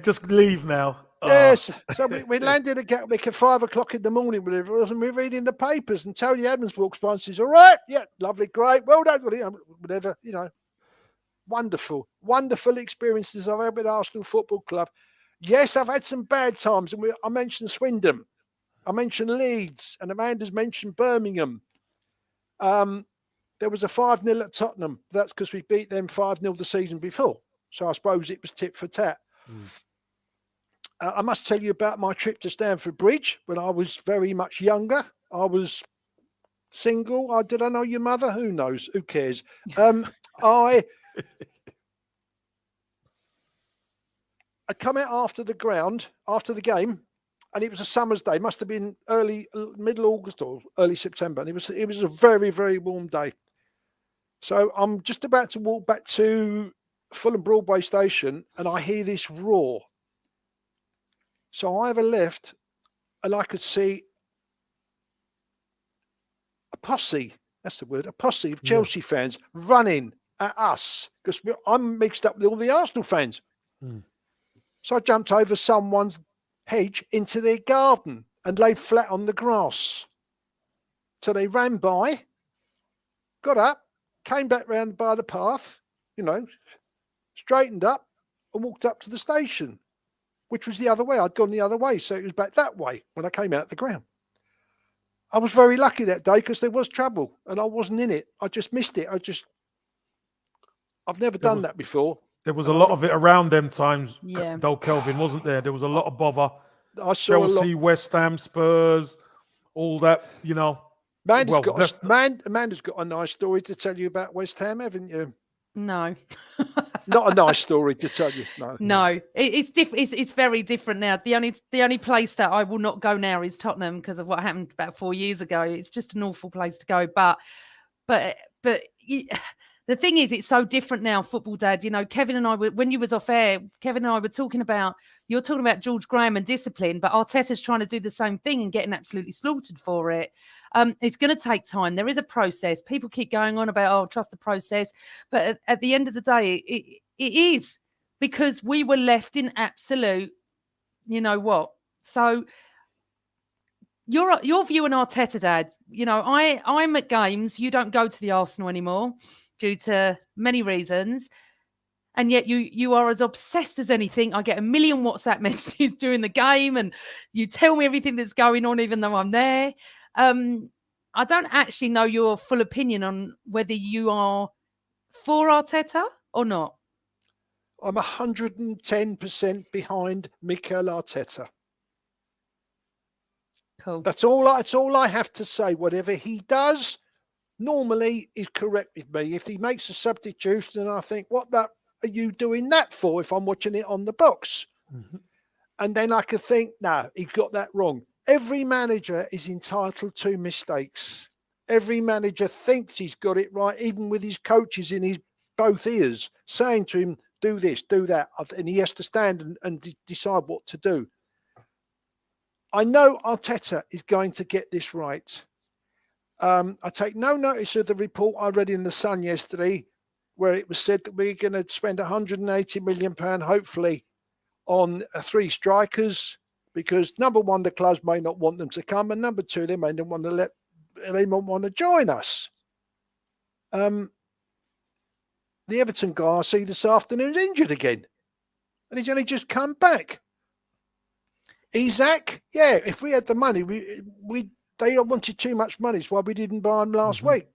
Just leave now. Yes. So we landed at Gatwick at 5 o'clock in the morning, whatever it was, and we're reading the papers, and Tony Adams walks by and says, all right, yeah, lovely, great, well done, whatever, wonderful, wonderful experiences I've had with Arsenal Football Club. Yes, I've had some bad times, and I mentioned Swindon, I mentioned Leeds, and Amanda's mentioned Birmingham. There was a 5-0 at Tottenham. That's because we beat them 5-0 the season before. So I suppose it was tit for tat. I must tell you about my trip to Stamford Bridge when I was very much younger. I was single. Did I know your mother? Who knows? Who cares? I come out after the game, and it was a summer's day. Must have been middle August or early September, and it was a very, very warm day. So I'm just about to walk back to Fulham Broadway Station, and I hear this roar. So I have a left, and I could see a posse. That's the word. A posse of Chelsea fans running at us because I'm mixed up with all the Arsenal fans. So I jumped over someone's hedge into their garden and laid flat on the grass. So they ran by, got up, came back round by the path, straightened up and walked up to the station, which was the other way. I'd gone the other way, so it was back that way when I came out the ground. I was very lucky that day because there was trouble and I wasn't in it. I just missed it. I've never done that before. There was a lot of it around them times, though, Kelvin, wasn't there? There was a lot of bother. I saw Chelsea, West Ham, Spurs, all that, Amanda's got a nice story to tell you about West Ham, haven't you? No. Not a nice story to tell you. No. It's different. It's very different now. The only place that I will not go now is Tottenham because of what happened about 4 years ago. It's just an awful place to go. But the thing is, it's so different now. Football Dad, Kevin and I were, when you was off air, Kevin and I were talking about George Graham and discipline, but Arteta's trying to do the same thing and getting absolutely slaughtered for it. It's going to take time. There is a process. People keep going on about, trust the process. But at the end of the day, it is because we were left in absolute, what? So your view on Arteta, Dad, I'm at games. You don't go to the Arsenal anymore due to many reasons. And yet you are as obsessed as anything. I get a million WhatsApp messages during the game and you tell me everything that's going on, even though I'm there. I don't actually know your full opinion on whether you are for Arteta or not. I'm 110% behind Mikel Arteta. Cool. That's all I have to say. Whatever he does normally is correct with me. If he makes a substitution and I think, what are you doing that for if I'm watching it on the box? And then I could think, no, he got that wrong. Every manager is entitled to mistakes. Every manager thinks he's got it right, even with his coaches in his both ears, saying to him, do this, do that. And he has to stand and decide what to do. I know Arteta is going to get this right. I take no notice of the report I read in The Sun yesterday, where it was said that we're going to spend £180 million, hopefully, on 3 strikers, because number one, the clubs may not want them to come, and number two, they may not want to join us. The Everton guy I see this afternoon is injured again, and he's only just come back. Isaac, if we had the money, they wanted too much money. It's why we didn't buy him last week.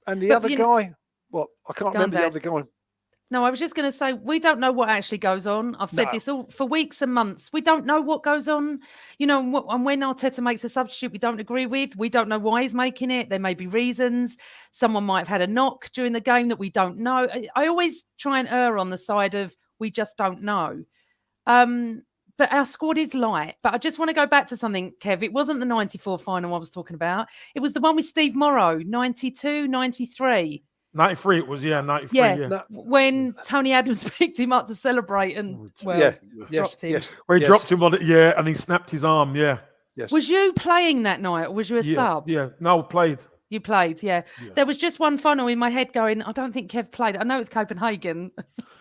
And the other guy, I can't remember the other guy. No, I was just going to say, we don't know what actually goes on. I've said this all for weeks and months. We don't know what goes on. And when Arteta makes a substitute we don't agree with, we don't know why he's making it. There may be reasons. Someone might have had a knock during the game that we don't know. I always try and err on the side of we just don't know. But our squad is light. But I just want to go back to something, Kev. It wasn't the 94 final I was talking about. It was the one with Steve Morrow, 92, 93. 93 it was, 93, yeah. When Tony Adams picked him up to celebrate and dropped him. Yes. Well, he dropped him on it, and he snapped his arm, Yes. Was you playing that night or was you a sub? Yeah, no, played. You played, yeah. There was just one funnel in my head going, I don't think Kev played. I know it's Copenhagen.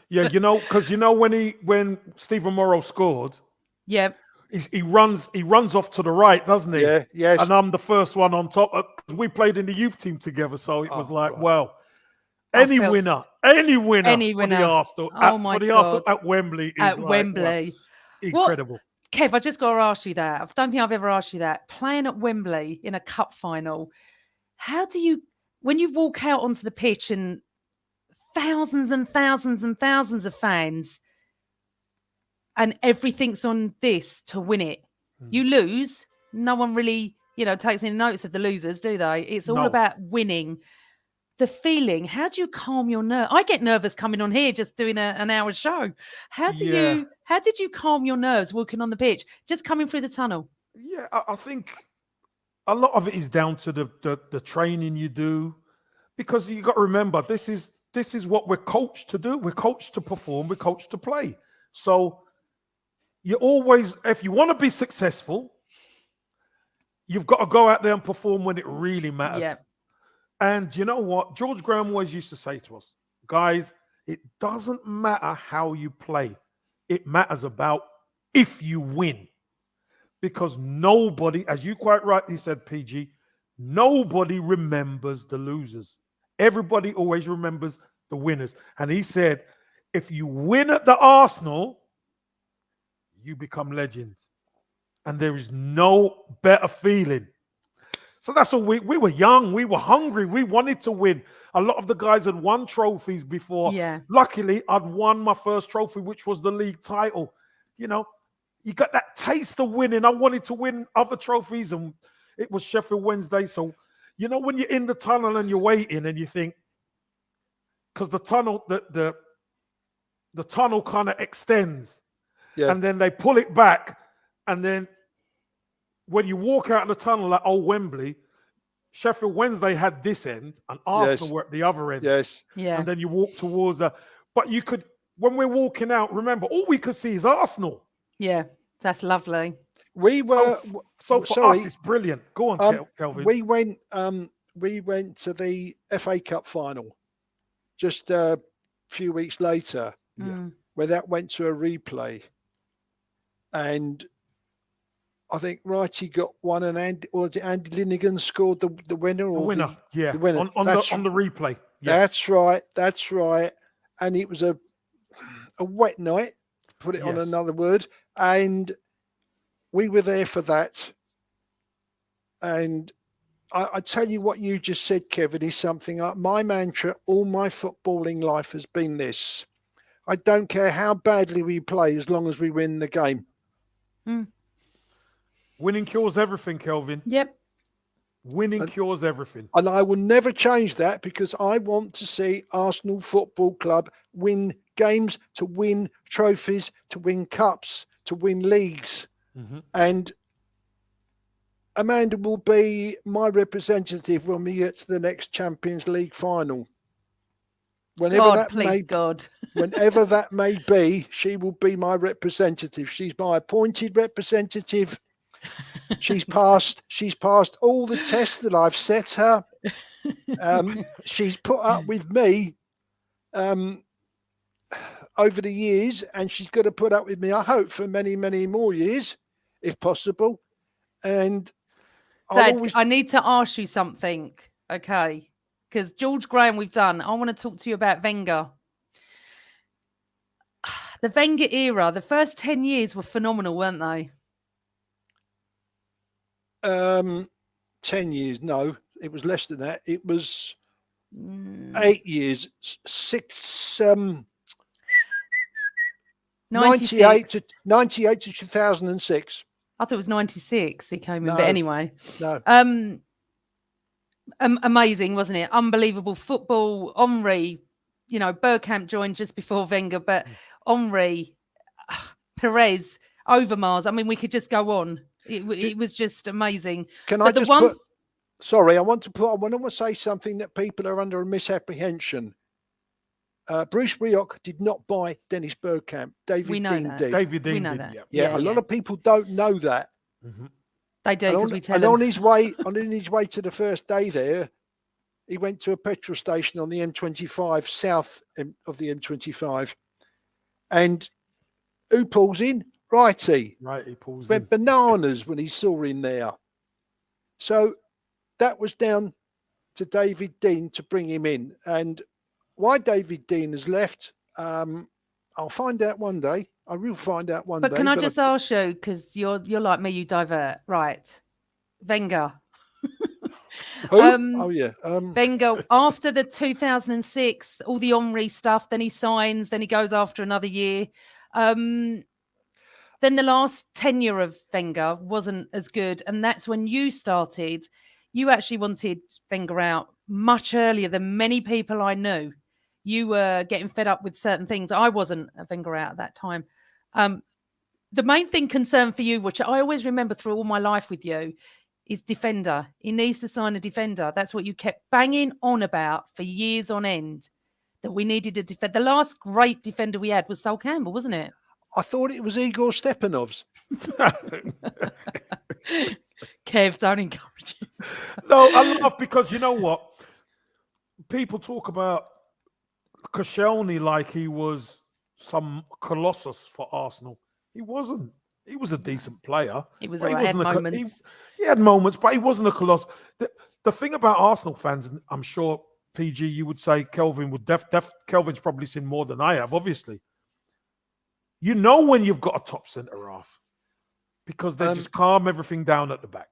Yeah, because when Stephen Morrow scored, he runs off to the right, doesn't he? Yeah, yes. And I'm the first one on top. We played in the youth team together, so it was wow. Any winner for the Arsenal, at Wembley is Wembley. Incredible. Kev, I just got to ask you that. I don't think I've ever asked you that. Playing at Wembley in a cup final, how do you, when you walk out onto the pitch and thousands and thousands and thousands of fans and everything's on this to win it, you lose, no one really, takes any notice of the losers, do they? It's all about winning. The feeling, how do you calm your nerves? I get nervous coming on here just doing an hour show. How did you calm your nerves walking on the pitch, just coming through the tunnel? Yeah, I think a lot of it is down to the training you do, because you got to remember this is what we're coached to do. We're coached to perform. We're coached to play. So you always, if you want to be successful, you've got to go out there and perform when it really matters. Yeah. And you know what? George Graham always used to say to us, guys, it doesn't matter how you play. It matters about if you win. Because nobody, as you quite rightly said, PG, nobody remembers the losers. Everybody always remembers the winners. And he said, if you win at the Arsenal, you become legends. And there is no better feeling. So that's all. We were young, we were hungry, we wanted to win. A lot of the guys had won trophies before. Yeah. Luckily, I'd won my first trophy, which was the league title. You got that taste of winning. I wanted to win other trophies, and it was Sheffield Wednesday. So, when you're in the tunnel and you're waiting and you think, because the tunnel, the tunnel kind of extends, and then they pull it back, and then when you walk out of the tunnel at Old Wembley, Sheffield Wednesday had this end and Arsenal were at the other end. Yes. Yeah. And then you walk towards but you could, when we're walking out, remember, all we could see is Arsenal. Yeah, that's lovely. We were so for us, it's brilliant. Go on, Kelvin. We went to the FA Cup final just a few weeks later, where that went to a replay. And I think Righty got one, and Andy Linnigan scored the winner. The winner. The winner. On the replay. Yes. That's right. And it was a wet night, to put it on another word. And we were there for that. And I tell you what you just said, Kevin, is something. My mantra all my footballing life has been this. I don't care how badly we play as long as we win the game. Winning cures everything, Kelvin. Yep. Winning cures everything. And I will never change that, because I want to see Arsenal Football Club win games, to win trophies, to win cups, to win leagues. And Amanda will be my representative when we get to the next Champions League final. Whenever that may be, she will be my representative. She's my appointed representative. She's passed all the tests that I've set her. She's put up with me over the years, and she's got to put up with me, I hope, for many, many more years, if possible. And Dad, I need to ask you something, okay? Because George Graham, we've done. I want to talk to you about Wenger. The Wenger era, the first 10 years were phenomenal, weren't they? 10 years, no, it was less than that. It was 8 years, 6. 98 96. to 98 to 2006. I thought it was 96 he came in, No. but anyway. No. Amazing, wasn't it? Unbelievable football. Henri, Bergkamp joined just before Wenger, but Henri, Perez, Overmars. I mean, we could just go on. It was just amazing. Can But I just put? Sorry, I want to say something that people are under a misapprehension. Bruce Rioch did not buy Dennis Bergkamp. David Dean did. David Dean know did. that. Yeah, a lot of people don't know that. Mm-hmm. They do because we tell and them. on his way to the first day there, he went to a petrol station on the M25, south of the M25, and who pulls in? Righty. Right, he pulls Went in. bananas when he saw him there. So that was down to David Dean to bring him in. And why David Dean has left, I'll find out one day. I will find out one day. But can I just ask you, because you're like me, you divert, right? Wenger. Who? Wenger, after the 2006, all the Henri stuff, then he signs, then he goes after another year. Then the last tenure of Wenger wasn't as good. And that's when you started. You actually wanted Wenger out much earlier than many people I knew. You were getting fed up with certain things. I wasn't a Wenger out at that time. The main thing concerned for you, which I always remember through all my life with you, is defender. He needs to sign a defender. That's what you kept banging on about for years on end, that we needed a defender. The last great defender we had was Sol Campbell, wasn't it? I thought it was Igor Stepanov's. Kev, don't encourage him. No, I laugh because you know what? People talk about Koscielny like he was some colossus for Arsenal. He wasn't. He was a decent player. He was alright, had moments. He had moments, but he wasn't a colossus. The thing about Arsenal fans, and I'm sure, PG, you would say Kelvin would Kelvin's probably seen more than I have, obviously. You know when you've got a top centre half because they just calm everything down at the back.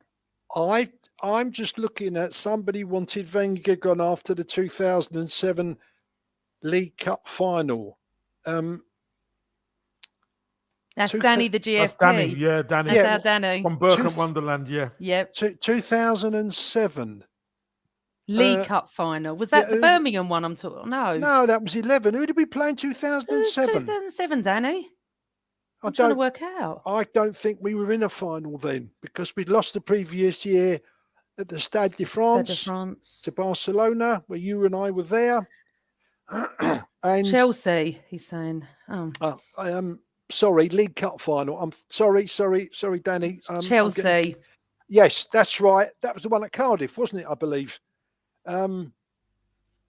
I'm just looking at somebody wanted Wenger gone after the 2007 League Cup final. That's Danny, the GFP. That's Danny, yeah, Danny. That's our Danny. From Burkham Wonderland, yeah. Yep. 2007. League Cup final. Was that the Birmingham one I'm talking? No, that was 11. Who did we play in 2007? 2007, Danny. I'm trying to work out. I don't think we were in a final then because we'd lost the previous year at the Stade de France to Barcelona, where you and I were there. And Chelsea, he's saying. Sorry, League Cup final. I'm sorry, Danny. Chelsea. Yes, that's right. That was the one at Cardiff, wasn't it? I believe. And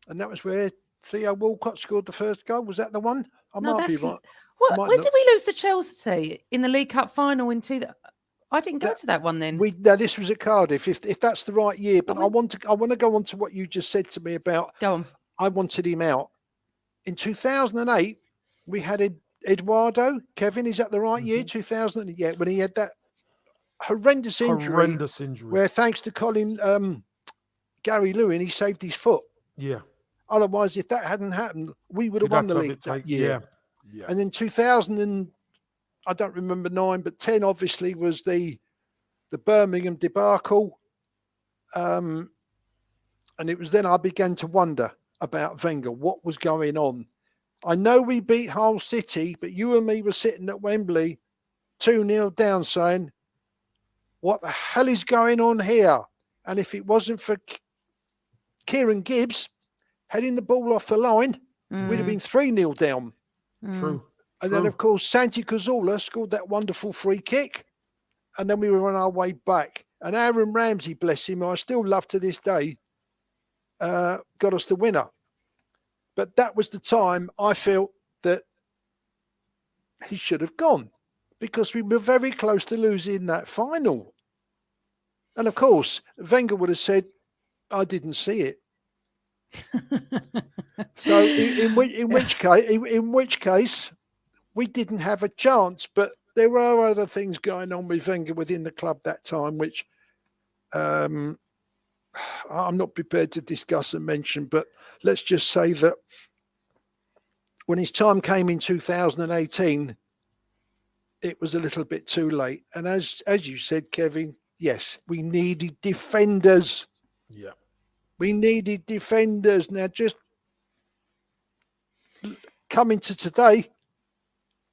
that was where Theo Walcott scored the first goal. Was that the one? I might be right. When did we lose to Chelsea in the League Cup final I didn't go to that one then. This was at Cardiff. If that's the right year, but I want to go on to what you just said to me about. Go on. I wanted him out in 2008. We had Eduardo. Kevin, is that the right year? 2000. Yeah, when he had that horrendous injury. Where thanks to Colin Gary Lewin, he saved his foot. Yeah. Otherwise, if that hadn't happened, we would have won the league that year. Yeah. And then 2000 and I don't remember 9, but 10 obviously was the Birmingham debacle. And it was then I began to wonder about Wenger, what was going on. I know we beat Hull City, but you and me were sitting at Wembley 2-0 down saying, what the hell is going on here? And if it wasn't for Kieran Gibbs heading the ball off the line, we'd have been 3-0 down. True. And then, of course, Santi Cazorla scored that wonderful free kick. And then we were on our way back. And Aaron Ramsey, bless him, I still love to this day, got us the winner. But that was the time I felt that he should have gone because we were very close to losing that final. And, of course, Wenger would have said, I didn't see it. So in which case we didn't have a chance, but there were other things going on with Wenger within the club that time, which I'm not prepared to discuss and mention, but let's just say that when his time came in 2018, it was a little bit too late. And as you said, Kevin, yes, we needed defenders. Yeah. We needed defenders. Now, just coming to today,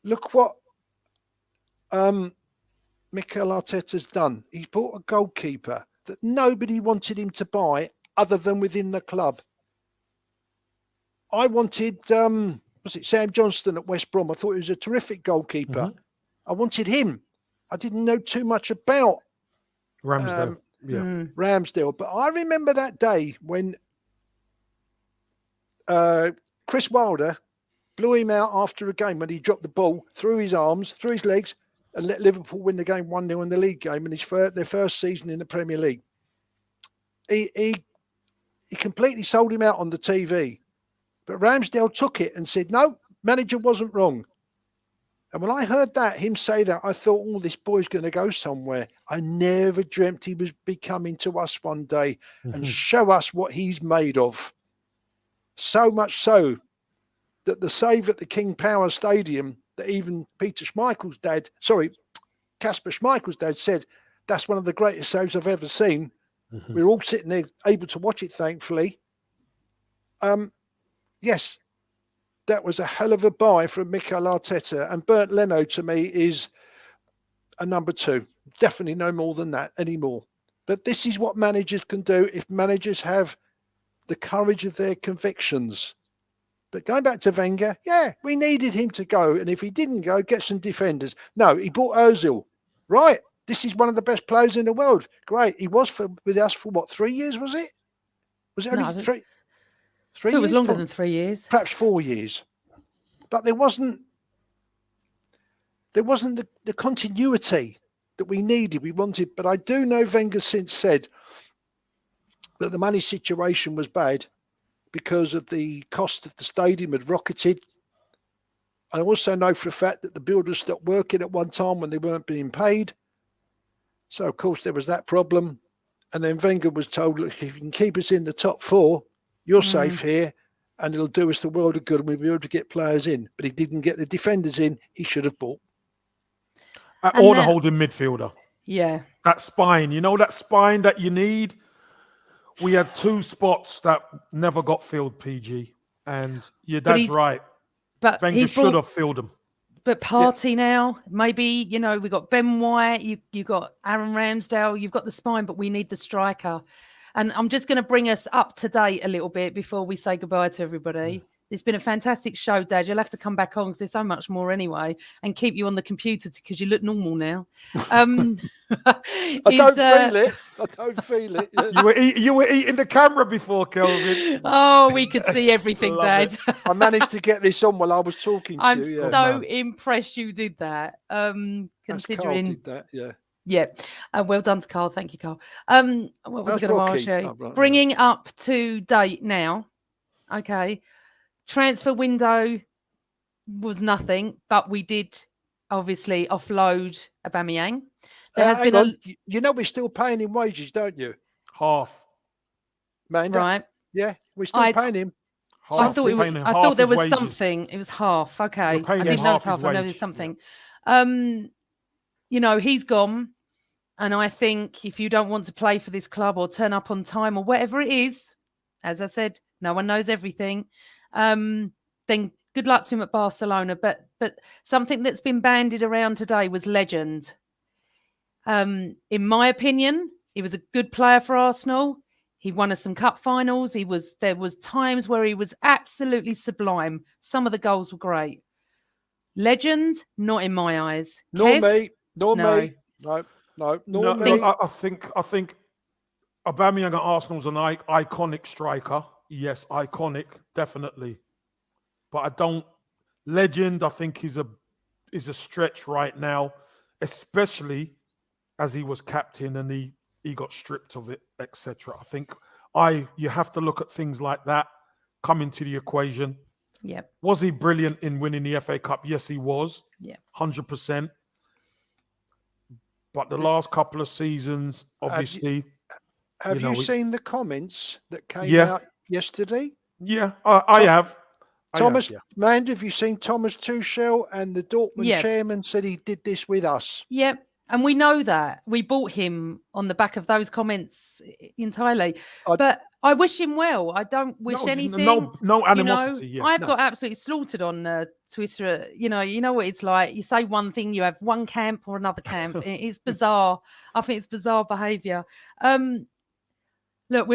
look what Mikel Arteta's done. He's bought a goalkeeper that nobody wanted him to buy other than within the club. I wanted, was it Sam Johnston at West Brom? I thought he was a terrific goalkeeper. Mm-hmm. I wanted him. I didn't know too much about Ramsdale. Ramsdale, but I remember that day when Chris Wilder blew him out after a game when he dropped the ball through his arms, through his legs, and let Liverpool win the game 1-0 in the league game in their first season in the Premier League. He completely sold him out on the TV. But Ramsdale took it and said, no, manager wasn't wrong. And when I heard him say that, I thought, oh, this boy's going to go somewhere. I never dreamt he would be coming to us one day and show us what he's made of. So much so that the save at the King Power Stadium, that even Casper Schmeichel's dad said, that's one of the greatest saves I've ever seen. We're all sitting there able to watch it, thankfully. Yes, that was a hell of a buy from Mikel Arteta. And Bernd Leno, to me, is a number 2. Definitely no more than that anymore. But this is what managers can do if managers have the courage of their convictions. But going back to Wenger, yeah, we needed him to go. And if he didn't go, get some defenders. No, he bought Ozil. Right. This is one of the best players in the world. Great. He was with us for what, 3 years, was it? Was it only 3 years? It was longer than 3 years. Perhaps 4 years. But there wasn't the continuity that we needed, we wanted. But I do know Wenger since said that the money situation was bad because of the cost of the stadium had rocketed. I also know for a fact that the builders stopped working at one time when they weren't being paid. So, of course, there was that problem. And then Wenger was told, look, if you can keep us in the top 4, you're safe here, and it'll do us the world of good, and we'll be able to get players in. But he didn't get the defenders in he should have bought. Or the holding midfielder. Yeah. That spine, that spine that you need. We had 2 spots that never got filled, PG. And your dad's right. But Wenger should have filled them. But Partey now, maybe, we got Ben White, you got Aaron Ramsdale, you've got the spine, but we need the striker. And I'm just going to bring us up to date a little bit before we say goodbye to everybody. It's been a fantastic show, Dad. You'll have to come back on because there's so much more anyway, and keep you on the computer because you look normal now. I don't feel it. I don't feel it. You were eating the camera before, Kelvin. Oh, we could see everything, Dad. I managed to get this on while I was talking to you. I'm so impressed you did that. Considering did that, yeah. Yeah, well done to Carl. Thank you, Carl. What was I going to ask you? Oh, right, Bringing up to date now. Okay, transfer window was nothing, but we did obviously offload Aubameyang. There has been we're still paying him wages, don't you? Half. Man, right? Yeah, we're still paying him. I thought there was something. It was half. Okay, I didn't know it was half. I know there's something. He's gone. And I think if you don't want to play for this club or turn up on time or whatever it is, as I said, no one knows everything, then good luck to him at Barcelona. But something that's been bandied around today was legend. In my opinion, he was a good player for Arsenal. He won us some cup finals. There was times where he was absolutely sublime. Some of the goals were great. Legend, not in my eyes. Nor me. No. I think Aubameyang at Arsenal's an iconic striker. Yes, iconic, definitely. But I don't. Legend, I think, is a stretch right now, especially as he was captain and he got stripped of it, etc. I think you have to look at things like that come into the equation. Yeah. Was he brilliant in winning the FA Cup? Yes, he was. Yeah. 100%. But the last couple of seasons, obviously. Have you seen the comments that came out yesterday? Yeah, I have. Thomas, man, have you seen Thomas Tuchel? And the Dortmund chairman said he did this with us. Yep. And we know that. We bought him on the back of those comments entirely. But I wish him well. I don't wish anything. No animosity. I've got absolutely slaughtered on Twitter. You know what it's like. You say one thing, you have one camp or another camp. It's bizarre. I think it's bizarre behaviour. Look,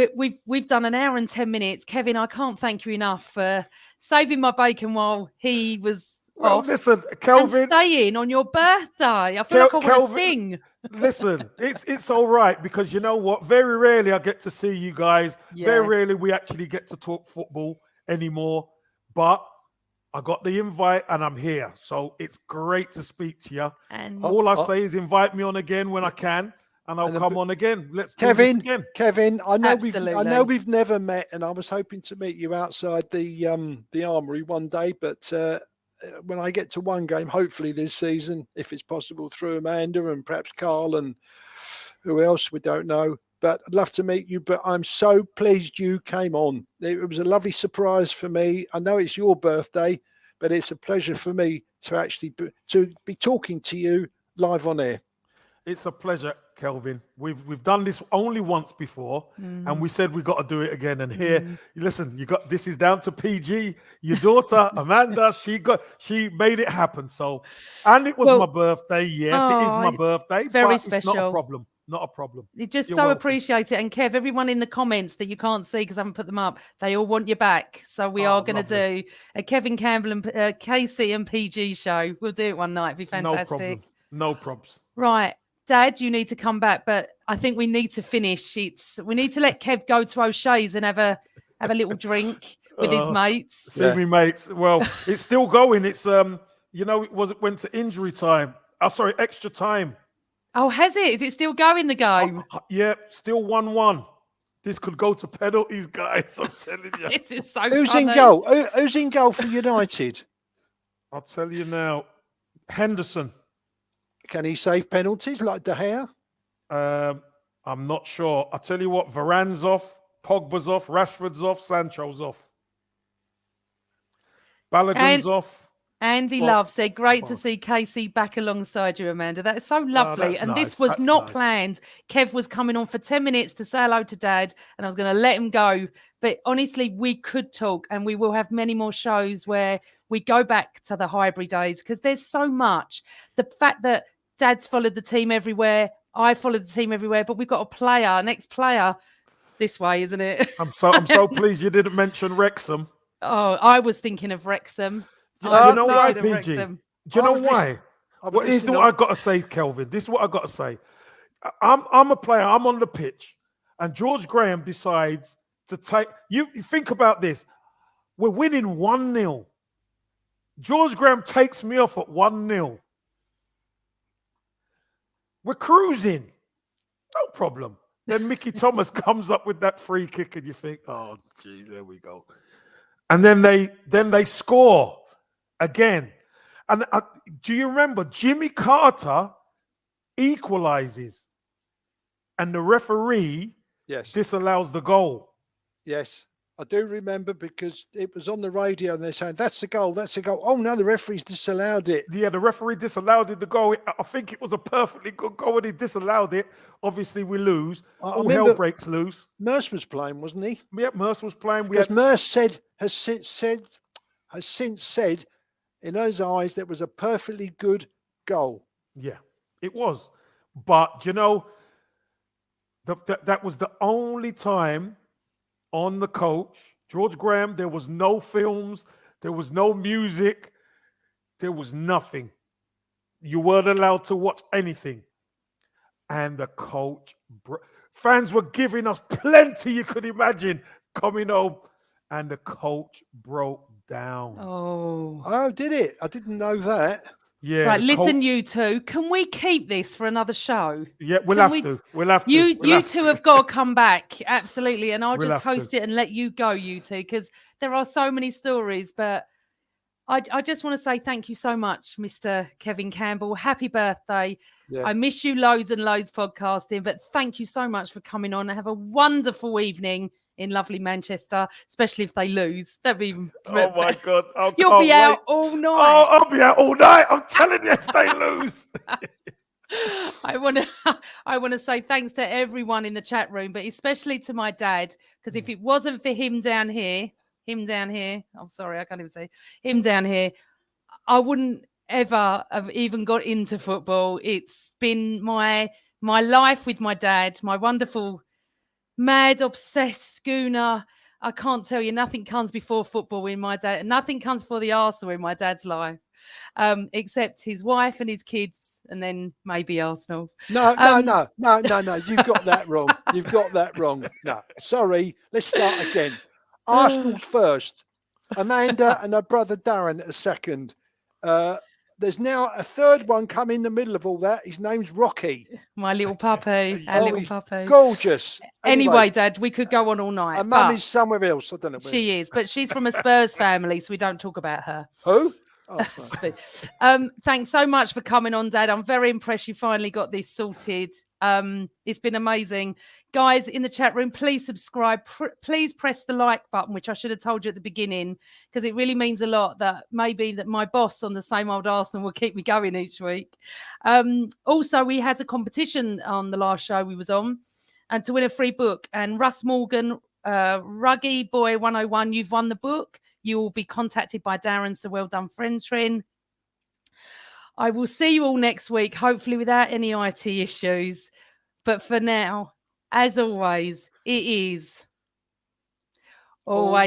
we've done an hour and 10 minutes. Kevin, I can't thank you enough for saving my bacon while he was off. Listen, Kelvin, and staying on your birthday. I feel like I want to sing. Listen, it's all right, because you know what? Very rarely I get to see you guys. Very rarely we actually get to talk football anymore. But I got the invite and I'm here. So it's great to speak to you. And all I say is invite me on again when I can. And I'll come on again. Let's do this again. Kevin, I know we've never met, and I was hoping to meet you outside the Armoury one day, but when I get to one game, hopefully this season, if it's possible, through Amanda and perhaps Carl and who else, we don't know. But I'd love to meet you. But I'm so pleased you came on. It was a lovely surprise for me. I know it's your birthday, but it's a pleasure for me to actually be talking to you live on air. It's a pleasure, Kelvin. We've done this only once before, and we said we got to do it again. And here, listen, this is down to PG. Your daughter Amanda, she made it happen. So, and it was my birthday. Yes, it is my birthday. Very special. It's not a problem. Not a problem. You just so appreciate it. And Kev, everyone in the comments that you can't see because I haven't put them up, they all want you back. So we are going to do a Kevin Campbell and Casey and PG show. We'll do it one night. It'd be fantastic. No probs. Right. Dad, you need to come back, but I think we need to finish. We need to let Kev go to O'Shea's and have a little drink with his mates. See me mates. Well, it's still going. It's it went to injury time. Oh, sorry, extra time. Oh, has it? Is it still going, the game? Still 1-1. This could go to penalties, guys. I'm telling you. This is so Who's funny. in goal? Who's in goal for United? I'll tell you now. Henderson. Can he save penalties like De Gea? I'm not sure. I'll tell you what, Varane's off, Pogba's off, Rashford's off, Sancho's off. Balogun's off. Andy Love said, great to see Casey back alongside you, Amanda. That is so lovely. And this was not planned. Kev was coming on for 10 minutes to say hello to Dad, and I was going to let him go. But honestly, we could talk, and we will have many more shows where we go back to the Highbury days, because there's so much. The fact that Dad's followed the team everywhere, I followed the team everywhere, but we've got an ex-player this way, isn't it? I'm so pleased you didn't mention Wrexham. Oh, I was thinking of Wrexham. Do you know why, PG? Do you know why? This is what I've got to say, Kelvin. This is what I've got to say. I'm a player. I'm on the pitch. And George Graham decides to take... You think about this. We're winning 1-0. George Graham takes me off at 1-0. We're cruising. No problem. Then Mickey Thomas comes up with that free kick and you think, oh, geez, there we go. And then they score again. And do you remember Jimmy Carter equalizes and the referee disallows the goal? Yes, I do remember, because it was on the radio and they're saying, that's the goal, that's the goal. Oh, no, the referee's disallowed it. Yeah, the referee disallowed the goal. I think it was a perfectly good goal and he disallowed it. Obviously, we lose. All hell breaks loose. Merce was playing, wasn't he? Yeah, Merce was playing. Because Merce has since said in those eyes that was a perfectly good goal. Yeah, it was. But, you know, that was the only time on the coach, George Graham, there was no films, there was no music, there was nothing. You weren't allowed to watch anything. And the coach, fans were giving us plenty, you could imagine, coming home. And the coach broke down. Oh, did it? I didn't know that. Yeah. Right, listen, you two. Can we keep this for another show? Yeah, we'll have to. You two have got to come back. Absolutely. And I'll just host it and let you go, you two, because there are so many stories. But I just want to say thank you so much, Mr. Kevin Campbell. Happy birthday. Yeah. I miss you loads and loads podcasting, but thank you so much for coming on and have a wonderful evening in lovely Manchester, especially if they lose. That'd be Oh my God. You'll be out all night. Oh, I'll be out all night. I'm telling you, if they lose. I want to say thanks to everyone in the chat room, but especially to my dad, because if it wasn't for him down here, I'm sorry, I can't even say him down here, I wouldn't ever have even got into football. It's been my life with my dad, my wonderful, mad, obsessed Gooner. I can't tell you, nothing comes before football in my dad. Nothing comes before the Arsenal in my dad's life, except his wife and his kids, and then maybe Arsenal. No. You've got that wrong. You've got that wrong. No, sorry. Let's start again. Arsenal's first. Amanda and her brother Darren at second. There's now a third one come in the middle of all that. His name's Rocky. My little puppy. Our little puppy. Gorgeous. Anyway, Dad, we could go on all night. Her mum is somewhere else. I don't know where. She is, but she's from a Spurs family, so we don't talk about her. Who? Oh, thanks so much for coming on, Dad. I'm very impressed you finally got this sorted. It's been amazing. Guys in the chat room, please subscribe. Please press the like button, which I should have told you at the beginning, because it really means a lot that maybe that my boss on the same old Arsenal will keep me going each week. Also, we had a competition on the last show we was on, and to win a free book. And Russ Morgan, Ruggy Boy 101, you've won the book. You will be contacted by Darren, so well done, friends, Trin. I will see you all next week, hopefully without any IT issues. But for now, as always, it is always